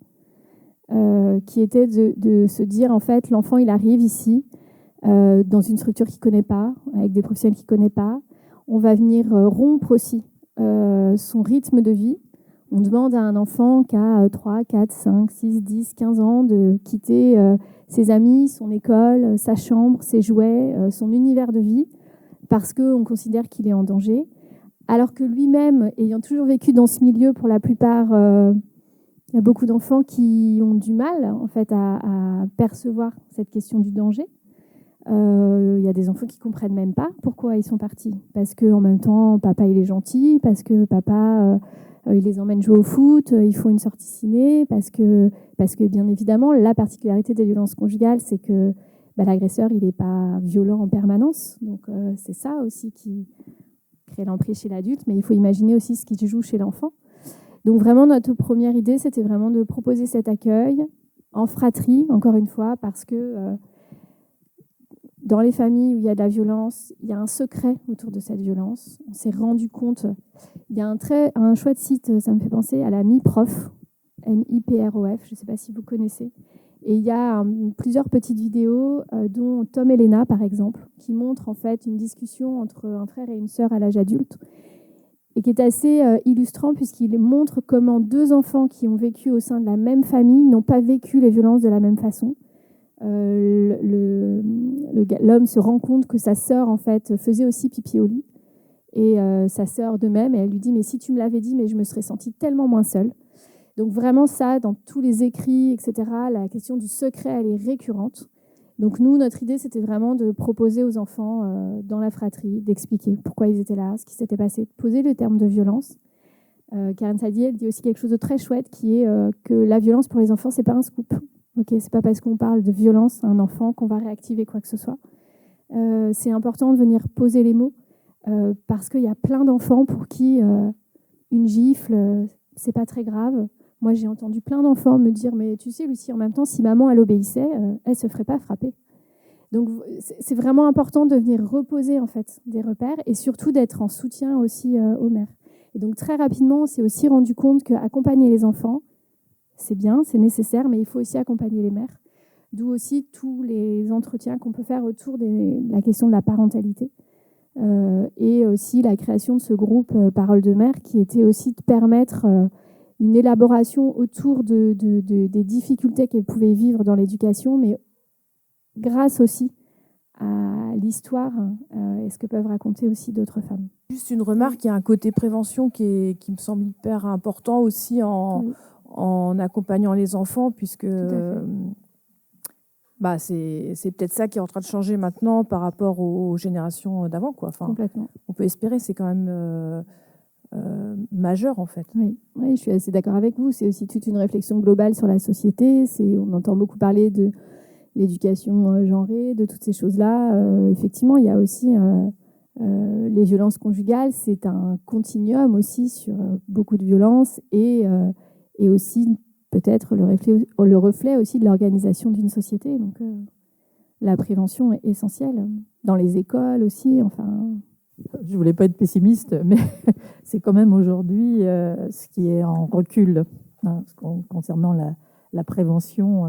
qui était de se dire, en fait, l'enfant, il arrive ici, dans une structure qu'il ne connaît pas, avec des professionnels qu'il ne connaît pas. On va venir rompre aussi son rythme de vie. On demande à un enfant qui a 3, 4, 5, 6, 10, 15 ans de quitter ses amis, son école, sa chambre, ses jouets, son univers de vie, parce qu'on considère qu'il est en danger. Alors que lui-même, ayant toujours vécu dans ce milieu, pour la plupart, il y a beaucoup d'enfants qui ont du mal en fait, à percevoir cette question du danger. Il y a des enfants qui ne comprennent même pas pourquoi ils sont partis. Parce qu'en même temps, papa, il est gentil, parce que papa, il les emmène jouer au foot, ils font une sortie ciné, parce que bien évidemment, la particularité des violences conjugales, c'est que l'agresseur, il n'est pas violent en permanence. Donc, c'est ça aussi qui crée l'emprise chez l'adulte, mais il faut imaginer aussi ce qui se joue chez l'enfant. Donc, vraiment, notre première idée, c'était vraiment de proposer cet accueil en fratrie, encore une fois, parce que... dans les familles où il y a de la violence, il y a un secret autour de cette violence. On s'est rendu compte. Il y a un chouette site, ça me fait penser à la MIPROF, MIPROF, je ne sais pas si vous connaissez. Et il y a plusieurs petites vidéos, dont Tom et Léna, par exemple, qui montrent en fait une discussion entre un frère et une sœur à l'âge adulte, et qui est assez illustrant puisqu'il montre comment deux enfants qui ont vécu au sein de la même famille n'ont pas vécu les violences de la même façon. L'homme se rend compte que sa sœur en fait faisait aussi pipi au lit, et sa sœur de même, et elle lui dit mais si tu me l'avais dit, mais je me serais sentie tellement moins seule. Donc vraiment ça, dans tous les écrits, etc., la question du secret, elle est récurrente. Donc nous, notre idée, c'était vraiment de proposer aux enfants dans la fratrie, d'expliquer pourquoi ils étaient là, ce qui s'était passé, de poser le terme de violence. Karen Saldier, elle dit aussi quelque chose de très chouette, qui est que la violence pour les enfants, c'est pas un scoop. Okay, c'est pas parce qu'on parle de violence à un enfant qu'on va réactiver quoi que ce soit. C'est important de venir poser les mots, parce qu'il y a plein d'enfants pour qui une gifle, c'est pas très grave. Moi, j'ai entendu plein d'enfants me dire « Mais tu sais, Lucie, en même temps, si maman, elle obéissait, elle se ferait pas frapper. » Donc, c'est vraiment important de venir reposer en fait, des repères, et surtout d'être en soutien aussi aux mères. Et donc, très rapidement, on s'est aussi rendu compte qu'accompagner les enfants, c'est bien, c'est nécessaire, mais il faut aussi accompagner les mères. D'où aussi tous les entretiens qu'on peut faire autour de la question de la parentalité. Et aussi la création de ce groupe Parole de mère, qui était aussi de permettre une élaboration autour des difficultés qu'elles pouvaient vivre dans l'éducation, mais grâce aussi à l'histoire et ce que peuvent raconter aussi d'autres femmes. Juste une remarque, il y a un côté prévention qui me semble hyper important aussi en accompagnant les enfants, puisque c'est peut-être ça qui est en train de changer maintenant par rapport aux générations d'avant, quoi. Enfin, complètement. On peut espérer, c'est quand même majeur en fait. Oui, je suis assez d'accord avec vous. C'est aussi toute une réflexion globale sur la société. On entend beaucoup parler de l'éducation genrée, de toutes ces choses-là. Effectivement, il y a aussi les violences conjugales, c'est un continuum aussi sur beaucoup de violences et aussi peut-être le reflet aussi de l'organisation d'une société. Donc, la prévention est essentielle. Dans les écoles aussi, enfin... Je ne voulais pas être pessimiste, mais c'est quand même aujourd'hui ce qui est en recul concernant la prévention.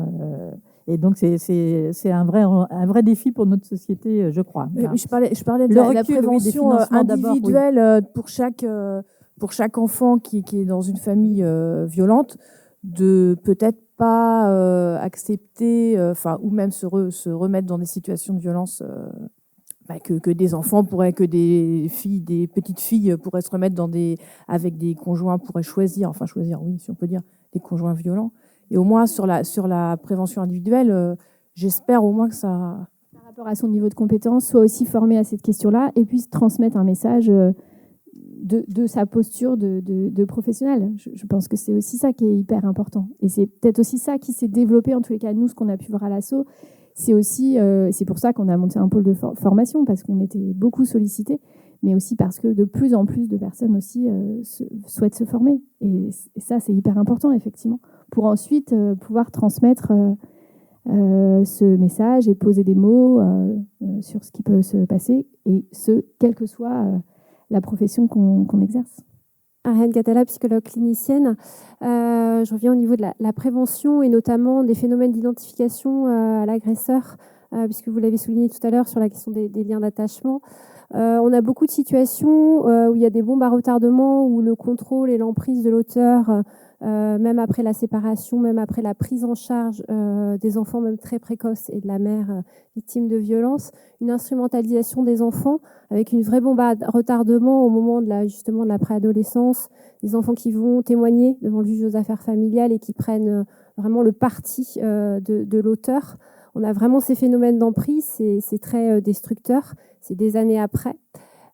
Et donc, c'est un vrai défi pour notre société, je crois. Je parlais de la prévention individuelle pour chaque enfant qui est dans une famille violente, de peut-être pas accepter, ou même se remettre dans des situations de violence. Que des enfants que des petites filles pourraient se remettre avec des conjoints, pourraient choisir, oui, si on peut dire, des conjoints violents. Et au moins, sur la prévention individuelle, j'espère au moins que ça... Par rapport à son niveau de compétence, soit aussi formé à cette question-là et puisse transmettre un message de sa posture de professionnel. Je pense que c'est aussi ça qui est hyper important. Et c'est peut-être aussi ça qui s'est développé, en tous les cas, nous, ce qu'on a pu voir à l'ASSO. C'est aussi, c'est pour ça qu'on a monté un pôle de formation, parce qu'on était beaucoup sollicités, mais aussi parce que de plus en plus de personnes aussi souhaitent se former. Et ça, c'est hyper important, effectivement, pour ensuite pouvoir transmettre ce message et poser des mots sur ce qui peut se passer, et quelle que soit la profession qu'on exerce. Ariane Catala, psychologue clinicienne. Je reviens au niveau de la prévention et notamment des phénomènes d'identification à l'agresseur, puisque vous l'avez souligné tout à l'heure sur la question des liens d'attachement. On a beaucoup de situations où il y a des bombes à retardement, où le contrôle et l'emprise de l'auteur, même après la séparation, même après la prise en charge des enfants, même très précoces, et de la mère victime de violence, une instrumentalisation des enfants avec une vraie bombe à retardement au moment justement de la préadolescence, des enfants qui vont témoigner devant le juge aux affaires familiales et qui prennent vraiment le parti de l'auteur. On a vraiment ces phénomènes d'emprise, c'est très destructeur, c'est des années après.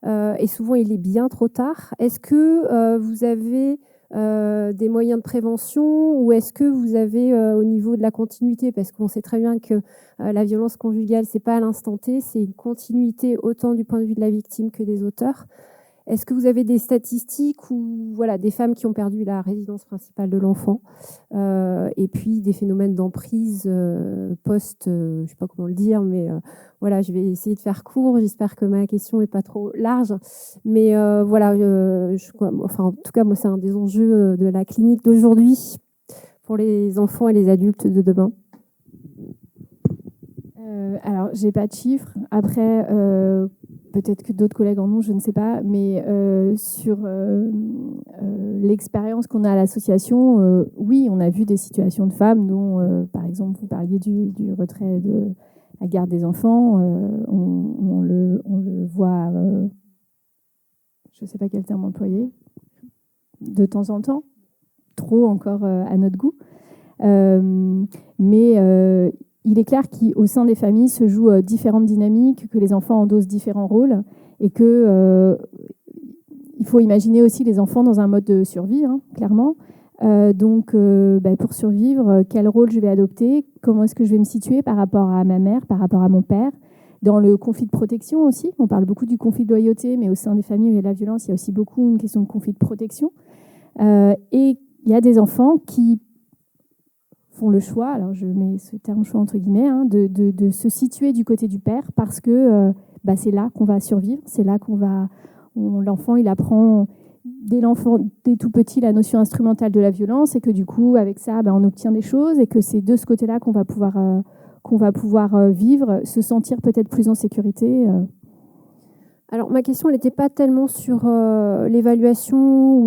Et souvent, il est bien trop tard. Est-ce que vous avez des moyens de prévention, ou est-ce que vous avez au niveau de la continuité, parce qu'on sait très bien que la violence conjugale, c'est pas à l'instant T, c'est une continuité autant du point de vue de la victime que des auteurs. Est-ce que vous avez des statistiques ou voilà, des femmes qui ont perdu la résidence principale de l'enfant et puis des phénomènes d'emprise post, je ne sais pas comment le dire, mais voilà, je vais essayer de faire court. J'espère que ma question n'est pas trop large. Mais voilà, en tout cas, moi, c'est un des enjeux de la clinique d'aujourd'hui pour les enfants et les adultes de demain. Alors, j'ai pas de chiffres. Après, peut-être que d'autres collègues en ont, je ne sais pas. Mais sur l'expérience qu'on a à l'association, oui, on a vu des situations de femmes dont, par exemple, vous parliez du retrait de la garde des enfants. On le voit, je ne sais pas quel terme employer, de temps en temps, trop encore à notre goût. Mais il est clair qu'au sein des familles se jouent différentes dynamiques, que les enfants endossent différents rôles et que il faut imaginer aussi les enfants dans un mode de survie, hein, clairement. Donc, pour survivre, quel rôle je vais adopter? Comment est-ce que je vais me situer par rapport à ma mère, par rapport à mon père? Dans le conflit de protection aussi, on parle beaucoup du conflit de loyauté, mais au sein des familles où il y a de la violence, il y a aussi beaucoup une question de conflit de protection. Et il y a des enfants qui font le choix, alors je mets ce terme choix entre guillemets, hein, de se situer du côté du père parce que c'est là qu'on va survivre, c'est là l'enfant il apprend dès tout petit la notion instrumentale de la violence et que du coup avec ça on obtient des choses et que c'est de ce côté-là qu'on va pouvoir vivre, se sentir peut-être plus en sécurité. Alors ma question elle n'était pas tellement sur l'évaluation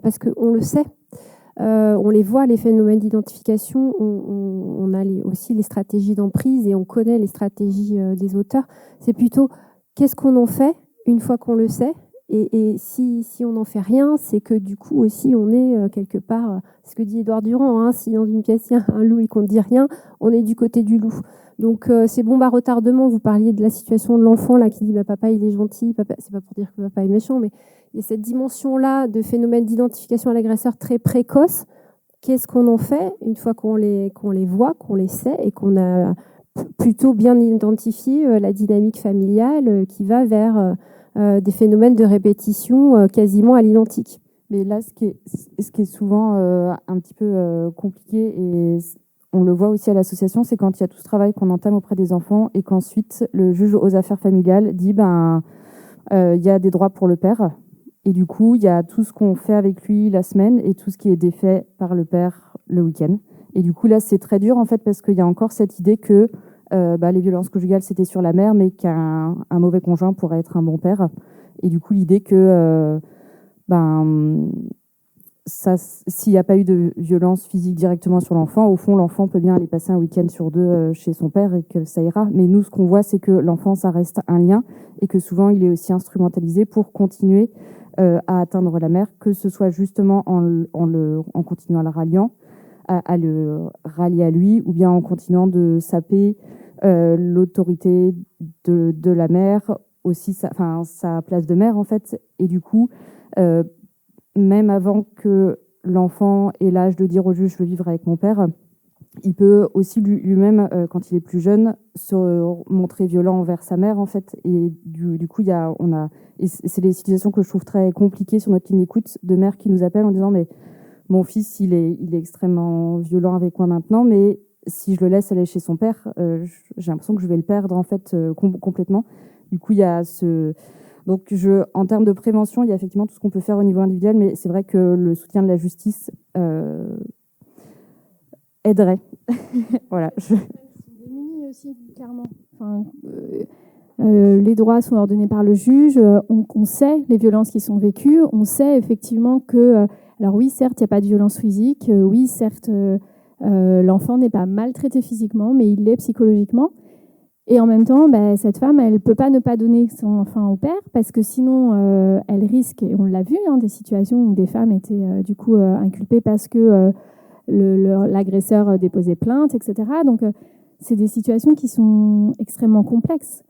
parce qu'on le sait. On les voit, les phénomènes d'identification, on a aussi les stratégies d'emprise et on connaît les stratégies des auteurs. C'est plutôt qu'est-ce qu'on en fait une fois qu'on le sait, et si on n'en fait rien, c'est que du coup aussi on est quelque part, ce que dit Édouard Durand, hein, si dans une pièce il y a un loup et qu'on ne dit rien, on est du côté du loup. Donc ces bombes à retardement, vous parliez de la situation de l'enfant là qui dit papa il est gentil, papa, c'est pas pour dire que papa est méchant, mais il y a cette dimension-là de phénomène d'identification à l'agresseur très précoce. Qu'est-ce qu'on en fait une fois qu'on les voit, qu'on les sait et qu'on a plutôt bien identifié la dynamique familiale qui va vers des phénomènes de répétition quasiment à l'identique. Mais là, ce qui est souvent un petit peu compliqué, et on le voit aussi à l'association, c'est quand il y a tout ce travail qu'on entame auprès des enfants et qu'ensuite le juge aux affaires familiales dit il y a des droits pour le père. Et du coup, il y a tout ce qu'on fait avec lui la semaine et tout ce qui est défait par le père le week-end. Et du coup, là, c'est très dur, en fait, parce qu'il y a encore cette idée que les violences conjugales, c'était sur la mère, mais qu'un mauvais conjoint pourrait être un bon père. Et du coup, l'idée que s'il n'y a pas eu de violence physique directement sur l'enfant, au fond, l'enfant peut bien aller passer un week-end sur 2 chez son père et que ça ira. Mais nous, ce qu'on voit, c'est que l'enfant, ça reste un lien et que souvent, il est aussi instrumentalisé pour continuer à atteindre la mère, que ce soit justement en continuant à le rallier à lui, ou bien en continuant de saper l'autorité de la mère, aussi sa place de mère, en fait. Et du coup, même avant que l'enfant ait l'âge de dire au juge « je veux vivre avec mon père », il peut aussi lui-même, quand il est plus jeune, se montrer violent envers sa mère, en fait. Et du coup, et c'est des situations que je trouve très compliquées sur notre ligne d'écoute, de mères qui nous appellent en disant « mais mon fils, il est extrêmement violent avec moi maintenant, mais si je le laisse aller chez son père, j'ai l'impression que je vais le perdre, en fait, complètement. » Du coup, il y a Donc, en termes de prévention, il y a effectivement tout ce qu'on peut faire au niveau individuel, mais c'est vrai que le soutien de la justice aiderait. Voilà. Démunis aussi, clairement. Les droits sont ordonnés par le juge. On sait les violences qui sont vécues. On sait effectivement que, alors oui, certes, il n'y a pas de violence physique. Oui, certes, l'enfant n'est pas maltraité physiquement, mais il l'est psychologiquement. Et en même temps, cette femme, elle ne peut pas ne pas donner son enfant au père parce que sinon, elle risque, et on l'a vu, des situations où des femmes étaient du coup inculpées parce que l'agresseur déposait plainte, etc. Donc, c'est des situations qui sont extrêmement complexes.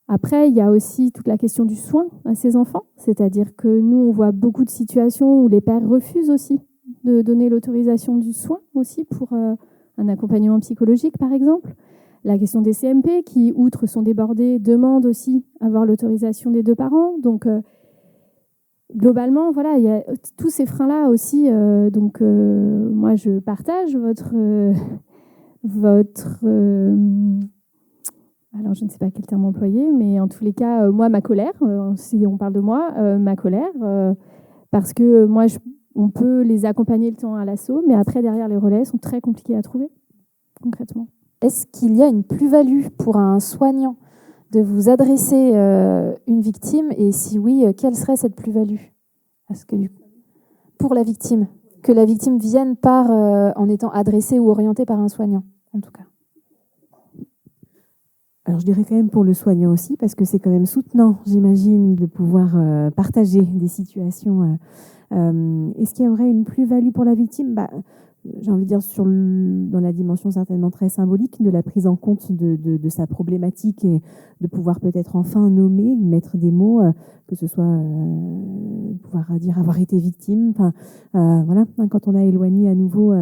Après, il y a aussi toute la question du soin à ces enfants. C'est-à-dire que nous, on voit beaucoup de situations où les pères refusent aussi de donner l'autorisation du soin aussi pour un accompagnement psychologique, par exemple. La question des CMP qui, outre sont débordés, demandent aussi à avoir l'autorisation des 2 parents. Donc, globalement, voilà, il y a tous ces freins-là aussi. Moi, je partage alors, je ne sais pas quel terme employer, mais en tous les cas, moi, ma colère, si on parle de moi, ma colère, parce que moi, on peut les accompagner le temps à l'assaut, mais après, derrière, les relais sont très compliqués à trouver, concrètement. Est-ce qu'il y a une plus-value pour un soignant de vous adresser une victime, et si oui, quelle serait cette plus-value? Parce que pour la victime, que la victime vienne en étant adressée ou orientée par un soignant, en tout cas. Alors, je dirais quand même pour le soignant aussi, parce que c'est quand même soutenant, j'imagine, de pouvoir partager des situations. Est-ce qu'il y aurait une plus-value pour la victime? J'ai envie de dire dans la dimension certainement très symbolique de la prise en compte de sa problématique et de pouvoir peut-être enfin nommer, mettre des mots, que ce soit pouvoir dire avoir été victime. Voilà, quand on a éloigné à nouveau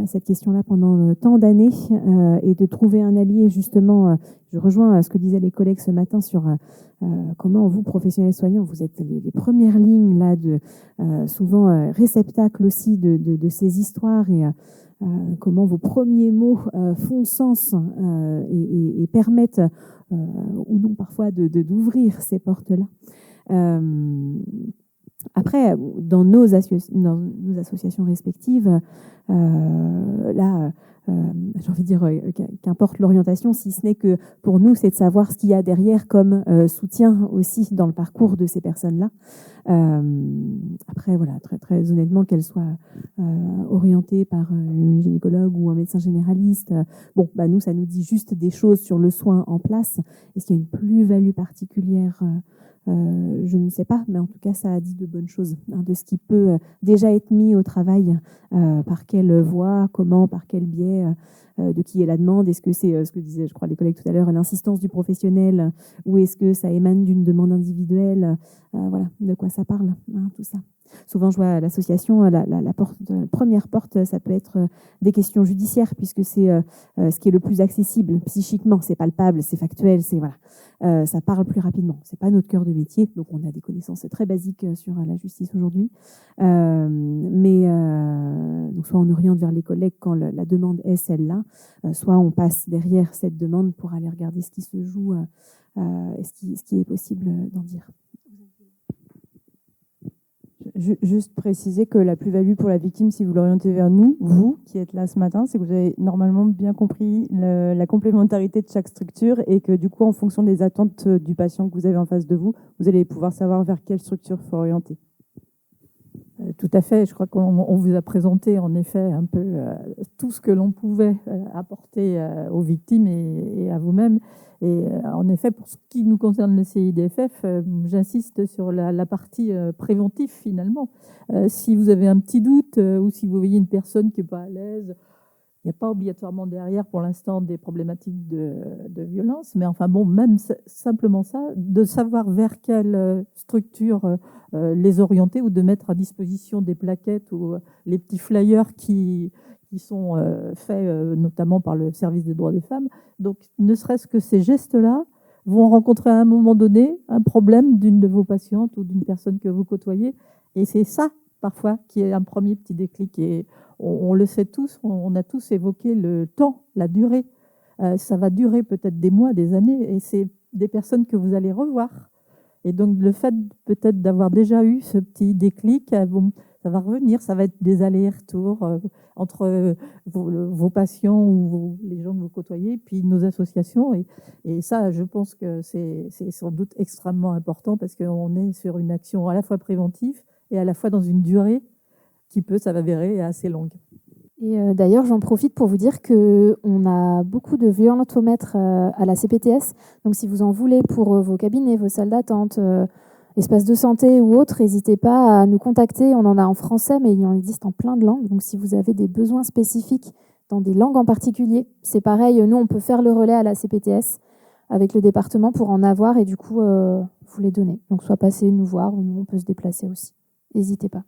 cette question-là pendant tant d'années et de trouver un allié justement, je rejoins ce que disaient les collègues ce matin sur comment vous, professionnels soignants, vous êtes les premières lignes là souvent réceptacles aussi de ces histoires et comment vos premiers mots font sens et permettent ou non parfois d'ouvrir ces portes-là. Après, dans nos associations respectives, j'ai envie de dire qu'importe l'orientation, si ce n'est que pour nous, c'est de savoir ce qu'il y a derrière comme soutien aussi dans le parcours de ces personnes-là. Après, voilà, très, très honnêtement, qu'elles soient orientées par une gynécologue ou un médecin généraliste, nous, ça nous dit juste des choses sur le soin en place. Est-ce qu'il y a une plus-value particulière? Je ne sais pas, mais en tout cas, ça a dit de bonnes choses, de ce qui peut déjà être mis au travail, par quelle voie, comment, par quel biais, de qui est la demande. Est-ce que c'est ce que disaient, je crois, les collègues tout à l'heure, l'insistance du professionnel, ou est-ce que ça émane d'une demande individuelle? Voilà, de quoi ça parle, tout ça. souvent, je vois à l'association, la première porte, ça peut être des questions judiciaires, puisque c'est ce qui est le plus accessible psychiquement. C'est palpable, c'est factuel, voilà. Ça parle plus rapidement. C'est pas notre cœur de métier, donc on a des connaissances très basiques sur la justice aujourd'hui. Donc soit on oriente vers les collègues quand la demande est celle-là, soit on passe derrière cette demande pour aller regarder ce qui se joue et ce qui est possible d'en dire. Juste préciser que la plus-value pour la victime, si vous l'orientez vers nous, vous qui êtes là ce matin, c'est que vous avez normalement bien compris la complémentarité de chaque structure et que du coup, en fonction des attentes du patient que vous avez en face de vous, vous allez pouvoir savoir vers quelle structure il faut orienter. Tout à fait. Je crois qu'on vous a présenté en effet un peu tout ce que l'on pouvait apporter aux victimes et à vous-même. Et en effet, pour ce qui nous concerne le CIDFF, j'insiste sur la partie préventive finalement. Si vous avez un petit doute ou si vous voyez une personne qui n'est pas à l'aise, il n'y a pas obligatoirement derrière pour l'instant des problématiques de violence, mais enfin bon, même simplement ça, de savoir vers quelle structure les orienter ou de mettre à disposition des plaquettes ou les petits flyers qui sont faits notamment par le service des droits des femmes. Donc ne serait-ce que ces gestes-là vont rencontrer à un moment donné un problème d'une de vos patientes ou d'une personne que vous côtoyez. Et c'est ça, parfois, qui est un premier petit déclic. Et on le sait tous, on a tous évoqué le temps, la durée. Ça va durer peut-être des mois, des années, et c'est des personnes que vous allez revoir. Et donc, le fait peut-être d'avoir déjà eu ce petit déclic, ça va revenir, ça va être des allers-retours entre vos patients ou les gens que vous côtoyez, puis nos associations. Et ça, je pense que c'est sans doute extrêmement important parce qu'on est sur une action à la fois préventive et à la fois dans une durée qui peut s'avérer assez longue. Et d'ailleurs, j'en profite pour vous dire qu'on a beaucoup de violentomètres à la CPTS. Donc, si vous en voulez pour vos cabinets, vos salles d'attente, espaces de santé ou autres, n'hésitez pas à nous contacter. On en a en français, mais il en existe en plein de langues. Donc, si vous avez des besoins spécifiques dans des langues en particulier, c'est pareil. Nous, on peut faire le relais à la CPTS avec le département pour en avoir et du coup, vous les donner. Donc, soit passer nous voir ou nous, on peut se déplacer aussi. N'hésitez pas.